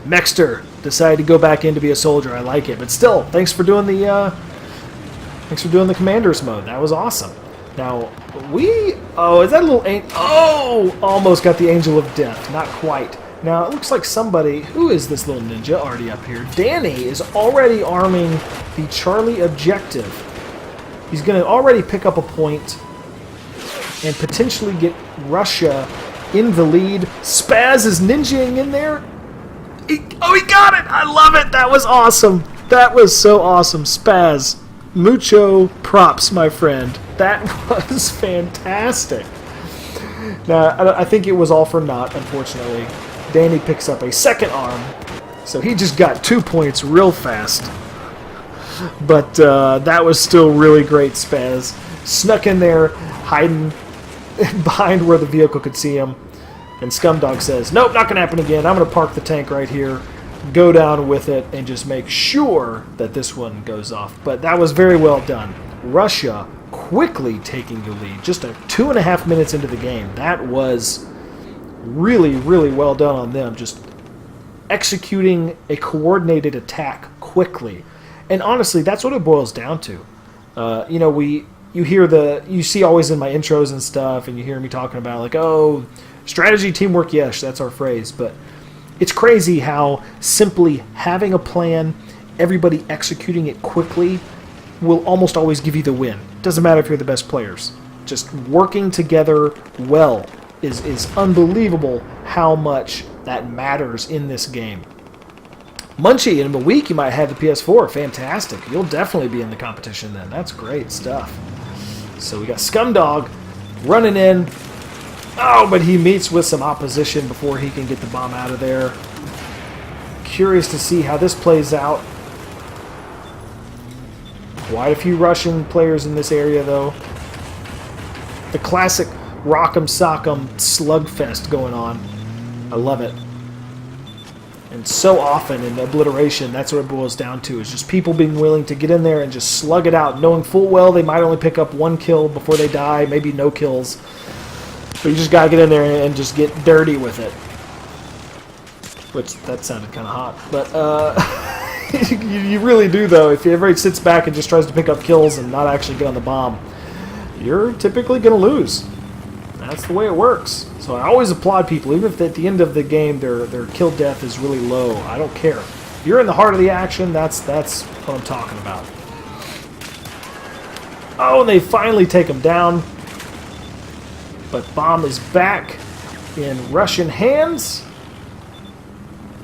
Mexter decided to go back in to be a soldier. I like it, but still, thanks for doing the commander's mode. That was awesome. Now is that a little almost got the Angel of Death. Not quite. Now it looks like somebody, who is this little ninja already up here? Danny is already arming the Charlie objective. He's going to already pick up a point and potentially get Russia in the lead. Spaz is ninjaing in there. He got it! I love it! That was awesome. That was so awesome. Spaz, mucho props, my friend. That was fantastic. Now, I think it was all for naught, unfortunately. Danny picks up a second arm, so he just got 2 points real fast. But that was still really great, Spaz. Snuck in there, hiding behind where the vehicle could see him. And Scumdog says, nope, not going to happen again. I'm going to park the tank right here, go down with it, and just make sure that this one goes off. But that was very well done. Russia quickly taking the lead, just 2.5 minutes into the game. That was really, really well done on them, just executing a coordinated attack quickly. And honestly, that's what it boils down to. You see always in my intros and stuff, and you hear me talking about like, oh, strategy, teamwork, yes, that's our phrase. But it's crazy how simply having a plan, everybody executing it quickly, will almost always give you the win. Doesn't matter if you're the best players. Just working together well is unbelievable how much that matters in this game. Munchie, in a week you might have the PS4. Fantastic. You'll definitely be in the competition then. That's great stuff. So we got Scumdog running in. Oh, but he meets with some opposition before he can get the bomb out of there. Curious to see how this plays out. Quite a few Russian players in this area, though. The classic rock'em sock'em slugfest going on. I love it. And so often in Obliteration, that's what it boils down to, is just people being willing to get in there and just slug it out, knowing full well they might only pick up 1 kill before they die, maybe no kills. But you just gotta get in there and just get dirty with it. Which, that sounded kind of hot. But, you really do, though. If everybody sits back and just tries to pick up kills and not actually get on the bomb, you're typically going to lose. That's the way it works. So I always applaud people, even if at the end of the game their kill death is really low. I don't care. If you're in the heart of the action, that's what I'm talking about. Oh, and they finally take him down. But bomb is back in Russian hands.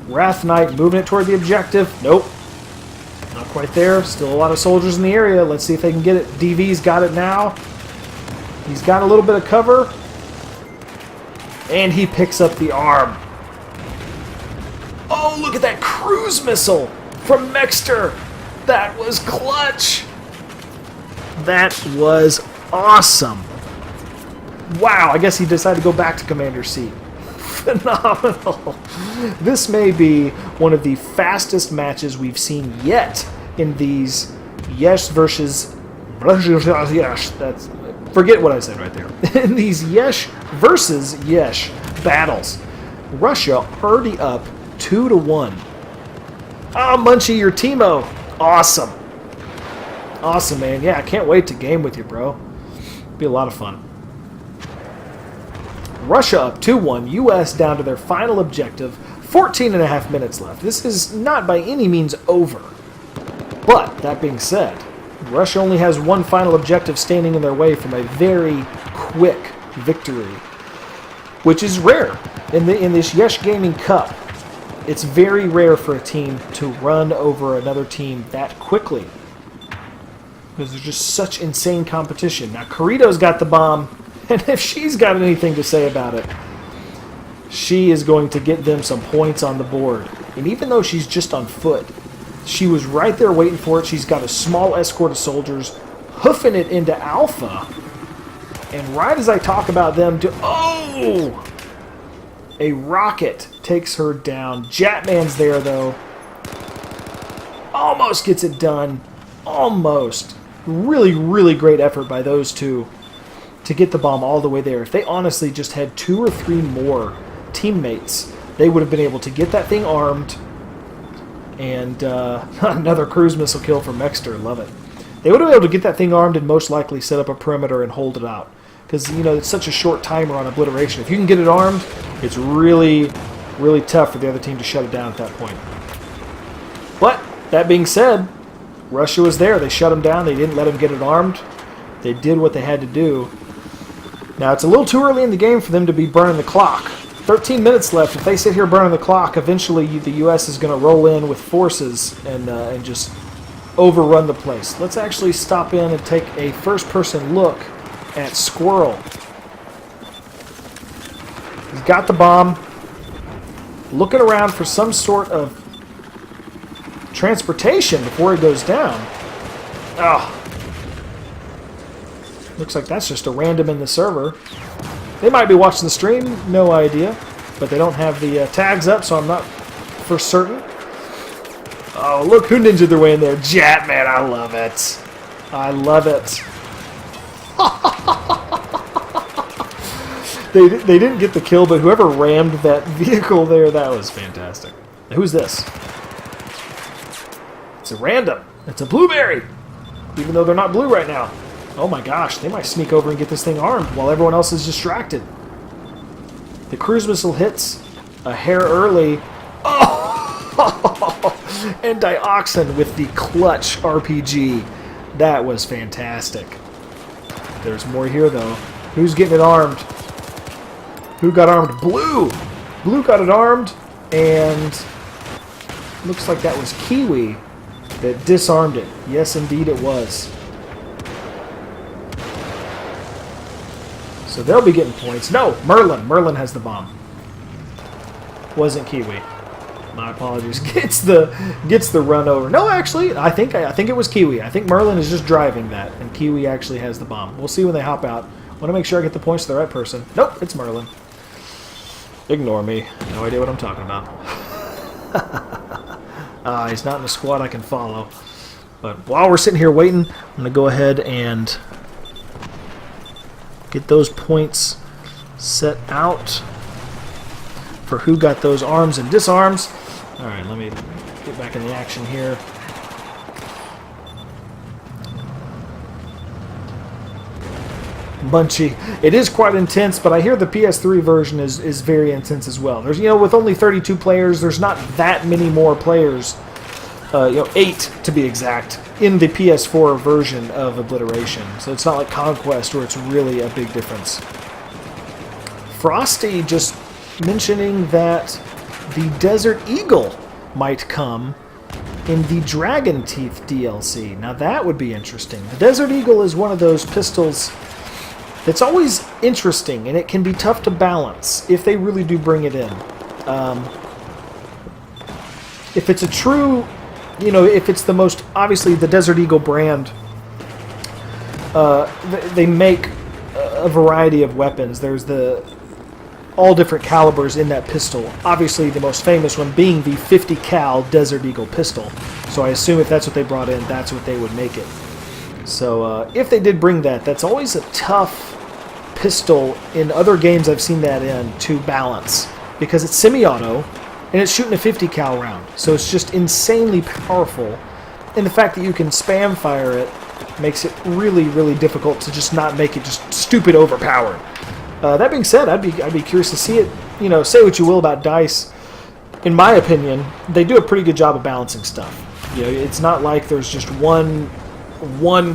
Wrath Knight moving it toward the objective. Nope. Not quite there. Still a lot of soldiers in the area. Let's see if they can get it. DV's got it now. He's got a little bit of cover. And he picks up the arm. Oh, look at that cruise missile from Mexter. That was clutch. That was awesome. Wow, I guess he decided to go back to Commander Seat. Phenomenal. This may be one of the fastest matches we've seen yet in these Yesh versus Yesh. That's, forget what I said right there. In these Yesh versus Yesh battles. Russia already up 2-1. Ah, Munchie, your Teemo. Awesome. Awesome, man. Yeah, I can't wait to game with you, bro. Be a lot of fun. Russia up 2-1. U.S. down to their final objective. 14.5 minutes left. This is not by any means over. But, that being said, Russia only has one final objective standing in their way from a very quick victory, which is rare. In this Yesh Gaming Cup, it's very rare for a team to run over another team that quickly, because there's just such insane competition. Now, Corito's got the bomb, and if she's got anything to say about it, she is going to get them some points on the board. And even though she's just on foot, she was right there waiting for it. She's got a small escort of soldiers, hoofing it into Alpha. And right as I talk about them, oh! A rocket takes her down. Jetman's there, though. Almost gets it done. Almost. Really, really great effort by those two to get the bomb all the way there. If they honestly just had 2 or 3 more teammates, they would have been able to get that thing armed. And another cruise missile kill from Mexter. Love it. They would have been able to get that thing armed and most likely set up a perimeter and hold it out. Because, you know, it's such a short timer on obliteration. If you can get it armed, it's really, really tough for the other team to shut it down at that point. But, that being said, Russia was there. They shut him down. They didn't let him get it armed. They did what they had to do. Now, it's a little too early in the game for them to be burning the clock. 13 minutes left. If they sit here burning the clock, eventually the U.S. is going to roll in with forces and just overrun the place. Let's actually stop in and take a first-person look at Squirrel. He's got the bomb. Looking around for some sort of transportation before it goes down. Ah. Looks like that's just a random in the server. They might be watching the stream, no idea. But they don't have the tags up, so I'm not for certain. Oh, look who ninja'd their way in there. Jetman, I love it. I love it. They didn't get the kill, but whoever rammed that vehicle there, that was fantastic. Now, who's this? It's a random. It's a blueberry. Even though they're not blue right now. Oh my gosh, they might sneak over and get this thing armed while everyone else is distracted. The cruise missile hits a hair early. Oh! And Dioxin with the clutch RPG. That was fantastic. There's more here, though. Who's getting it armed? Who got armed? Blue! Blue got it armed, and looks like that was Kiwi that disarmed it. Yes, indeed it was. So they'll be getting points. No, Merlin. Merlin has the bomb. Wasn't Kiwi. My apologies. Gets the run over. No, actually, I think it was Kiwi. I think Merlin is just driving that, and Kiwi actually has the bomb. We'll see when they hop out. Want to make sure I get the points to the right person. Nope, it's Merlin. Ignore me. No idea what I'm talking about. He's not in the squad I can follow. But while we're sitting here waiting, I'm going to go ahead and get those points set out for who got those arms and disarms. Alright, let me get back in the action here. Munchy. It is quite intense, but I hear the PS3 version is very intense as well. There's, with only 32 players, there's not that many more players, 8 to be exact, in the PS4 version of Obliteration. So it's not like Conquest where it's really a big difference. Frosty just mentioning that the Desert Eagle might come in the Dragon Teeth DLC. Now that would be interesting. The Desert Eagle is one of those pistols that's always interesting, and it can be tough to balance if they really do bring it in. If it's a true, if it's the most, obviously the Desert Eagle brand, they make a variety of weapons. There's all different calibers in that pistol. Obviously the most famous one being the 50 cal Desert Eagle pistol. So I assume if that's what they brought in, that's what they would make it. So if they did bring that, that's always a tough pistol in other games I've seen that in to balance, because it's semi-auto and it's shooting a 50 cal round. So it's just insanely powerful. And the fact that you can spam fire it makes it really, really difficult to just not make it just stupid overpowered. That being said, I'd be curious to see it. Say what you will about DICE. In my opinion, they do a pretty good job of balancing stuff. It's not like there's just one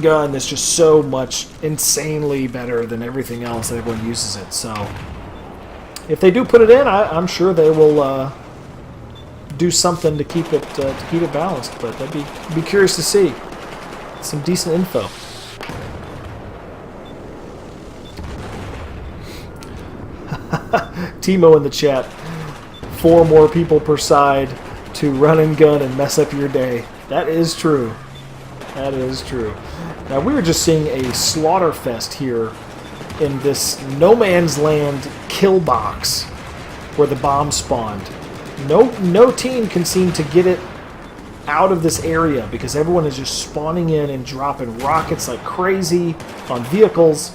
gun that's just so much insanely better than everything else that everyone uses it. So if they do put it in, I'm sure they will do something to keep it balanced. But I'd be curious to see some decent info. Timo in the chat, 4 more people per side to run and gun and mess up your day. That is true. That is true. Now we were just seeing a slaughter fest here in this no man's land kill box where the bomb spawned. No team can seem to get it out of this area because everyone is just spawning in and dropping rockets like crazy on vehicles.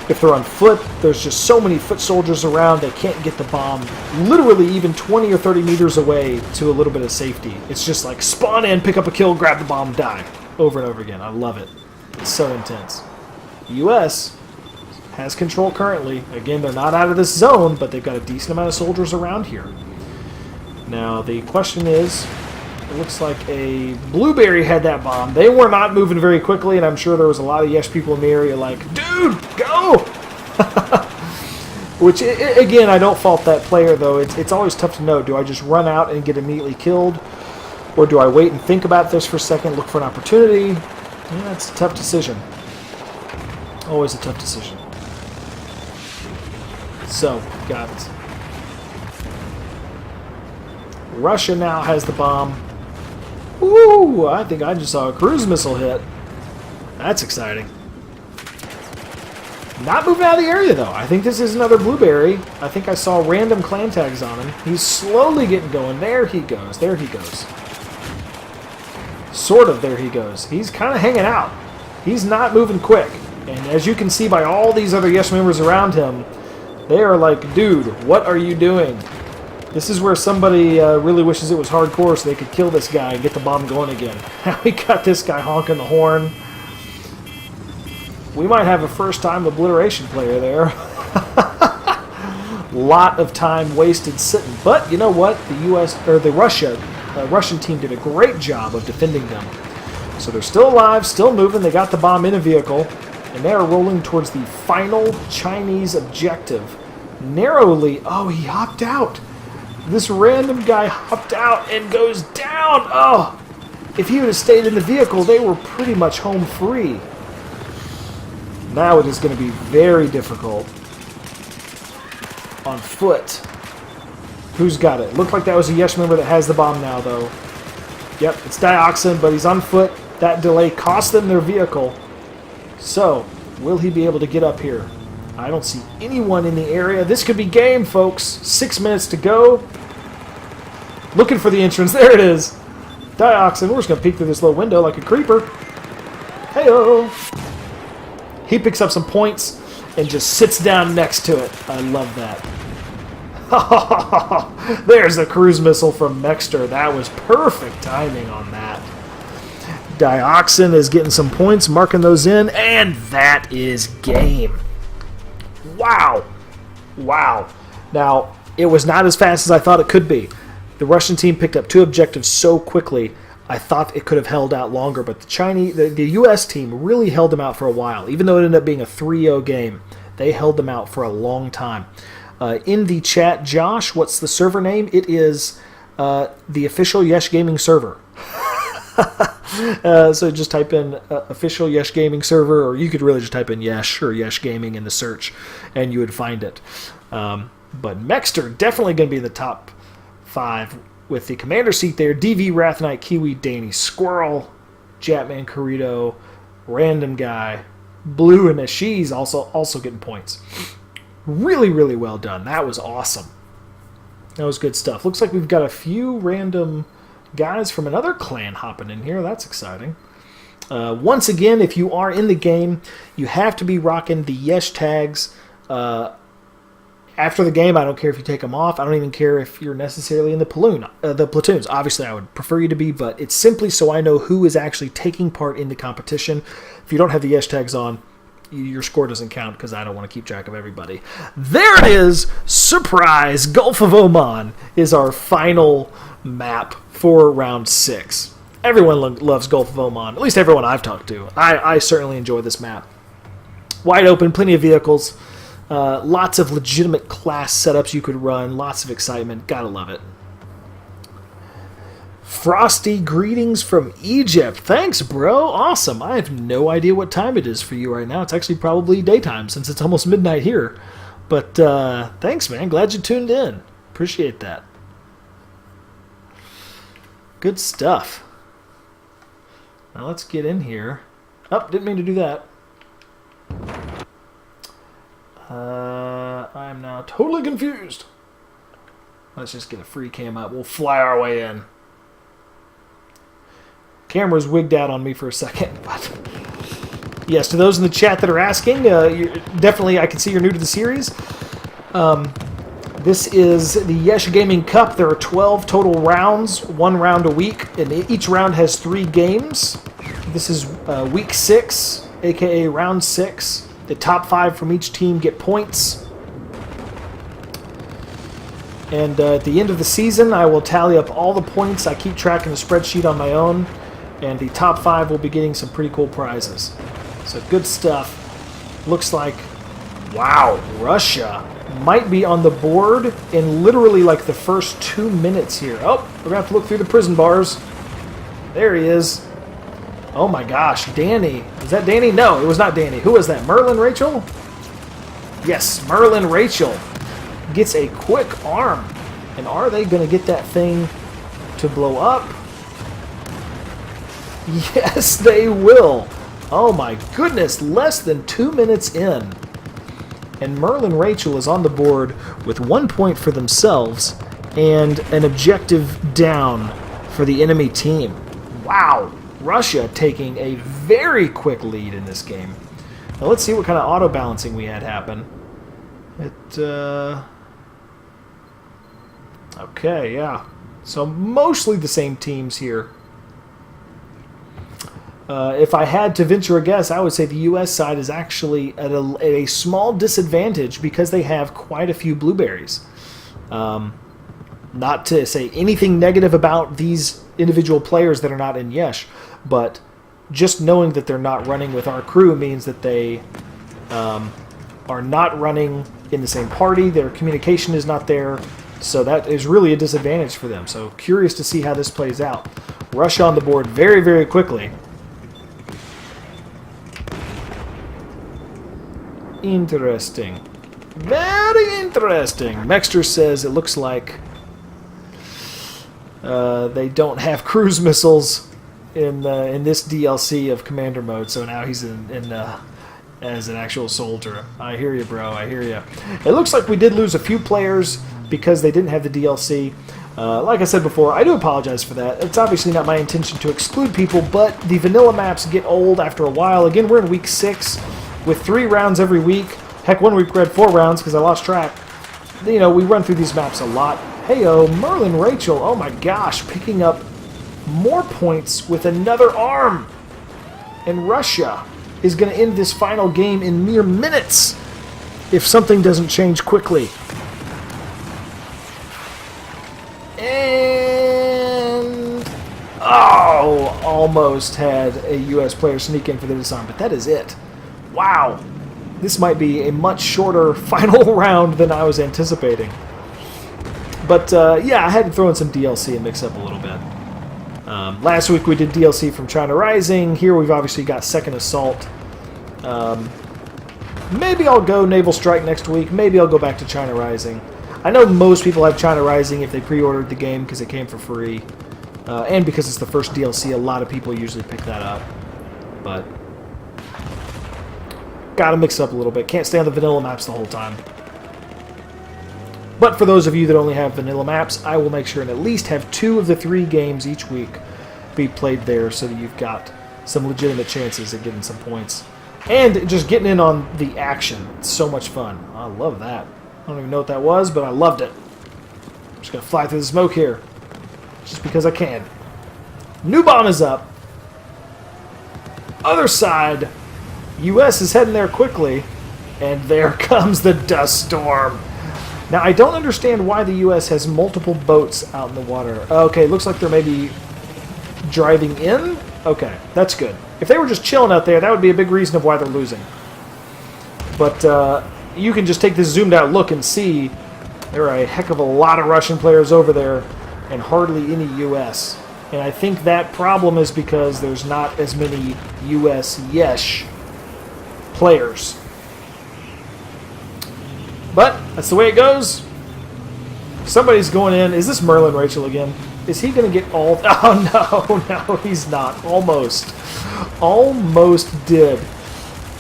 If they're on foot, there's just so many foot soldiers around, they can't get the bomb literally even 20 or 30 meters away to a little bit of safety. It's just like spawn in, pick up a kill, grab the bomb, die. Over and over again. I love it. It's so intense. The U.S. has control currently. Again, they're not out of this zone, but they've got a decent amount of soldiers around here. Now, the question is, it looks like a Blueberry had that bomb. They were not moving very quickly, and I'm sure there was a lot of Yesh people in the area like, dude, go! Which, again, I don't fault that player, though. It's always tough to know. Do I just run out and get immediately killed? Or do I wait and think about this for a second, look for an opportunity? Yeah, it's a tough decision. Always a tough decision. So, got it. Russia now has the bomb. Ooh, I think I just saw a cruise missile hit. That's exciting. Not moving out of the area, though. I think this is another Blueberry. I think I saw random clan tags on him. He's slowly getting going. There he goes. There he goes. Sort of there he goes. He's kind of hanging out. He's not moving quick. And as you can see by all these other Yesh members around him, they are like, dude, what are you doing? This is where somebody really wishes it was hardcore so they could kill this guy and get the bomb going again. Now we got this guy honking the horn. We might have a first-time Obliteration player there. Lot of time wasted sitting. But you know what? The Russian team did a great job of defending them. So they're still alive, still moving. They got the bomb in a vehicle, and they are rolling towards the final Chinese objective. Narrowly. Oh, he hopped out. This random guy hopped out and goes down. Oh, if he would have stayed in the vehicle, they were pretty much home free. Now it is going to be very difficult on foot. Who's got it? Looked like that was a Yesh member that has the bomb now, though. Yep, it's Dioxin, but he's on foot. That delay cost them their vehicle. So, will he be able to get up here? I don't see anyone in the area. This could be game, folks. 6 minutes to go. Looking for the entrance. There it is. Dioxin. We're just going to peek through this little window like a creeper. Hey-oh. He picks up some points and just sits down next to it. I love that. There's the cruise missile from Mexter. That was perfect timing on that. Dioxin is getting some points, marking those in, and that is game. Wow. Wow. Now, it was not as fast as I thought it could be. The Russian team picked up 2 objectives so quickly, I thought it could have held out longer, but the U.S. team really held them out for a while. Even though it ended up being a 3-0 game, they held them out for a long time. In the chat, Josh, what's the server name? It is the official Yesh Gaming server. So just type in official Yesh Gaming server, or you could really just type in Yesh or Yesh Gaming in the search, and you would find it. But Mexter definitely going to be in the top 5 with the commander seat there. DV, Wrath Knight, Kiwi, Danny, Squirrel, Jatman, Corito, Random Guy, Blue, and Ashi's also getting points. Really, really well done. That was awesome. That was good stuff. Looks like we've got a few random guys from another clan hopping in here. That's exciting. Once again, if you are in the game, you have to be rocking the Yesh tags. After the game, I don't care if you take them off. I don't even care if you're necessarily in the platoons. Obviously, I would prefer you to be, but it's simply so I know who is actually taking part in the competition. If you don't have the Yesh tags on, your score doesn't count because I don't want to keep track of everybody. There it is! Surprise! Gulf of Oman is our final map for round 6. Everyone loves Gulf of Oman, at least everyone I've talked to. I certainly enjoy this map. Wide open, plenty of vehicles. Lots of legitimate class setups you could run. Lots of excitement. Gotta love it. Frosty greetings from Egypt. Thanks, bro. Awesome. I have no idea what time it is for you right now. It's actually probably daytime since it's almost midnight here. But thanks, man. Glad you tuned in. Appreciate that. Good stuff. Now let's get in here. Oh, didn't mean to do that. I am now totally confused. Let's just get a free cam up. We'll fly our way in. Camera's wigged out on me for a second, but yes, to those in the chat that are asking, definitely I can see you're new to the series. This is the Yesh Gaming Cup. There are 12 total rounds, 1 round a week, and each round has 3 games. This is week 6, aka round 6. The top 5 from each team get points. And at the end of the season, I will tally up all the points. I keep track in a spreadsheet on my own. And the top 5 will be getting some pretty cool prizes. So good stuff. Looks like, wow, Russia might be on the board in literally like the first 2 minutes here. Oh, we're going to have to look through the prison bars. There he is. Oh my gosh, Danny. Is that Danny? No, it was not Danny. Who was that? Merlin Rachel? Yes, Merlin Rachel gets a quick arm. And are they going to get that thing to blow up? Yes, they will. Oh my goodness, less than 2 minutes in. And Merlin Rachel is on the board with 1 point for themselves and an objective down for the enemy team. Wow. Russia taking a very quick lead in this game. Now let's see what kind of auto balancing we had happen. Okay, yeah. So mostly the same teams here. If I had to venture a guess, I would say the U.S. side is actually at a small disadvantage because they have quite a few blueberries. Not to say anything negative about these individual players that are not in Yesh, but just knowing that they're not running with our crew means that they are not running in the same party. Their communication is not there, so that is really a disadvantage for them. So curious to see how this plays out. Russia on the board very, very quickly. Interesting. Very interesting. Mexter says it looks like they don't have cruise missiles in this DLC of Commander mode, so now he's in as an actual soldier. I hear you, bro. I hear you. It looks like we did lose a few players because they didn't have the DLC. Like I said before, I do apologize for that. It's obviously not my intention to exclude people, but the vanilla maps get old after a while. Again, we're in week 6 with 3 rounds every week. Heck, 1 week we had 4 rounds because I lost track. You know, we run through these maps a lot. Hey-oh, Merlin Rachel, oh my gosh, picking up more points with another arm. And Russia is going to end this final game in mere minutes. if something doesn't change quickly. And... oh! Almost had a U.S. player sneak in for the disarm, but that is it. Wow! This might be a much shorter final round than I was anticipating. But, yeah, I had to throw in some DLC and mix up a little bit. Last week we did DLC from China Rising. Here we've obviously got Second Assault. Maybe I'll go Naval Strike next week. Maybe I'll go back to China Rising. I know most people have China Rising if they pre-ordered the game because it came for free. And because it's the first DLC, a lot of people usually pick that up. But gotta mix it up a little bit. Can't stay on the vanilla maps the whole time. But for those of you that only have vanilla maps, I will make sure and at least have 2 of the 3 games each week be played there so that you've got some legitimate chances at getting some points. And just getting in on the action. It's so much fun. I love that. I don't even know what that was, but I loved it. I'm just going to fly through the smoke here. Just because I can. New bomb is up. Other side. U.S. is heading there quickly. And there comes the dust storm. Now, I don't understand why the U.S. has multiple boats out in the water. Okay, looks like they're maybe driving in? Okay, that's good. If they were just chilling out there, that would be a big reason of why they're losing. But you can just take this zoomed-out look and see there are a heck of a lot of Russian players over there and hardly any U.S. And I think that problem is because there's not as many U.S. Yesh players. But that's the way it goes. Somebody's going in. Is this Merlin Rachel again? Is he going to get all... oh, no, he's not. Almost. Almost did.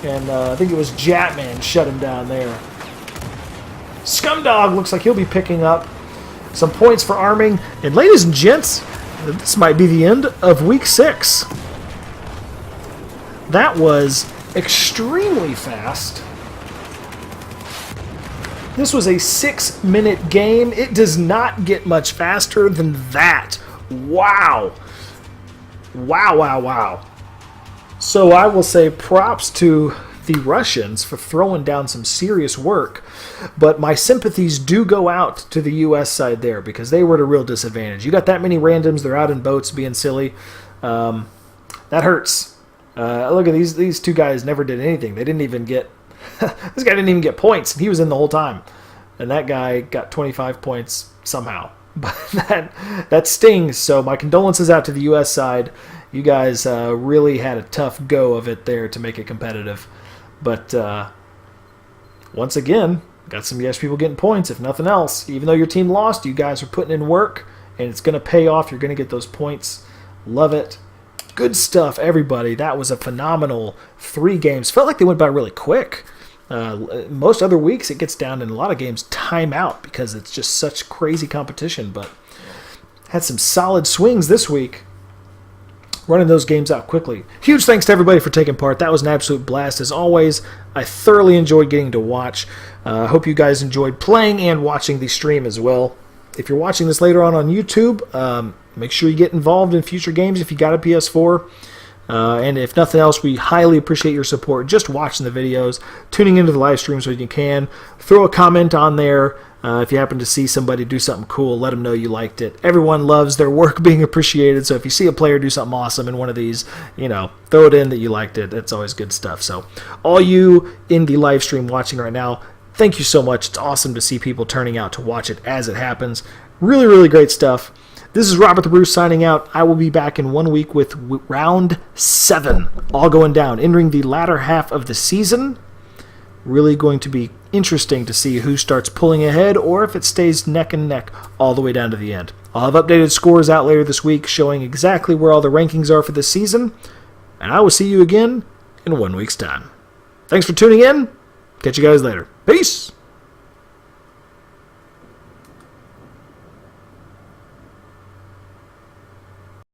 And I think it was Jatman shut him down there. Scumdog looks like he'll be picking up some points for arming. And ladies and gents, this might be the end of Week 6. That was extremely fast. This was a 6-minute game. It does not get much faster than that. Wow. Wow, wow, wow. So I will say props to the Russians for throwing down some serious work. But my sympathies do go out to the U.S. side there because they were at a real disadvantage. You got that many randoms. They're out in boats being silly. That hurts. Look at these 2 guys never did anything. They didn't even get... this guy didn't even get points, and he was in the whole time. And that guy got 25 points somehow. But that stings, so my condolences out to the U.S. side. You guys really had a tough go of it there to make it competitive. But once again, got some Yesh people getting points, if nothing else. Even though your team lost, you guys are putting in work, and it's going to pay off. You're going to get those points. Love it. Good stuff, everybody. That was a phenomenal 3 games. Felt like they went by really quick. Most other weeks it gets down in a lot of games time out because it's just such crazy competition, but had some solid swings this week running those games out quickly. Huge thanks to everybody for taking part. That was an absolute blast as always. I thoroughly enjoyed getting to watch. I hope you guys enjoyed playing and watching the stream as well. If you're watching this later on YouTube, make sure you get involved in future games if you got a PS4. And if nothing else, we highly appreciate your support. Just watching the videos, tuning into the live streams when you can. Throw a comment on there. If you happen to see somebody do something cool, let them know you liked it. Everyone loves their work being appreciated. So if you see a player do something awesome in one of these, throw it in that you liked it. It's always good stuff. So all you in the live stream watching right now, thank you so much. It's awesome to see people turning out to watch it as it happens. Really, really great stuff. This is Robert the Bruce signing out. I will be back in 1 week with round 7, all going down, entering the latter half of the season. Really going to be interesting to see who starts pulling ahead or if it stays neck and neck all the way down to the end. I'll have updated scores out later this week showing exactly where all the rankings are for this season, and I will see you again in 1 week's time. Thanks for tuning in. Catch you guys later. Peace!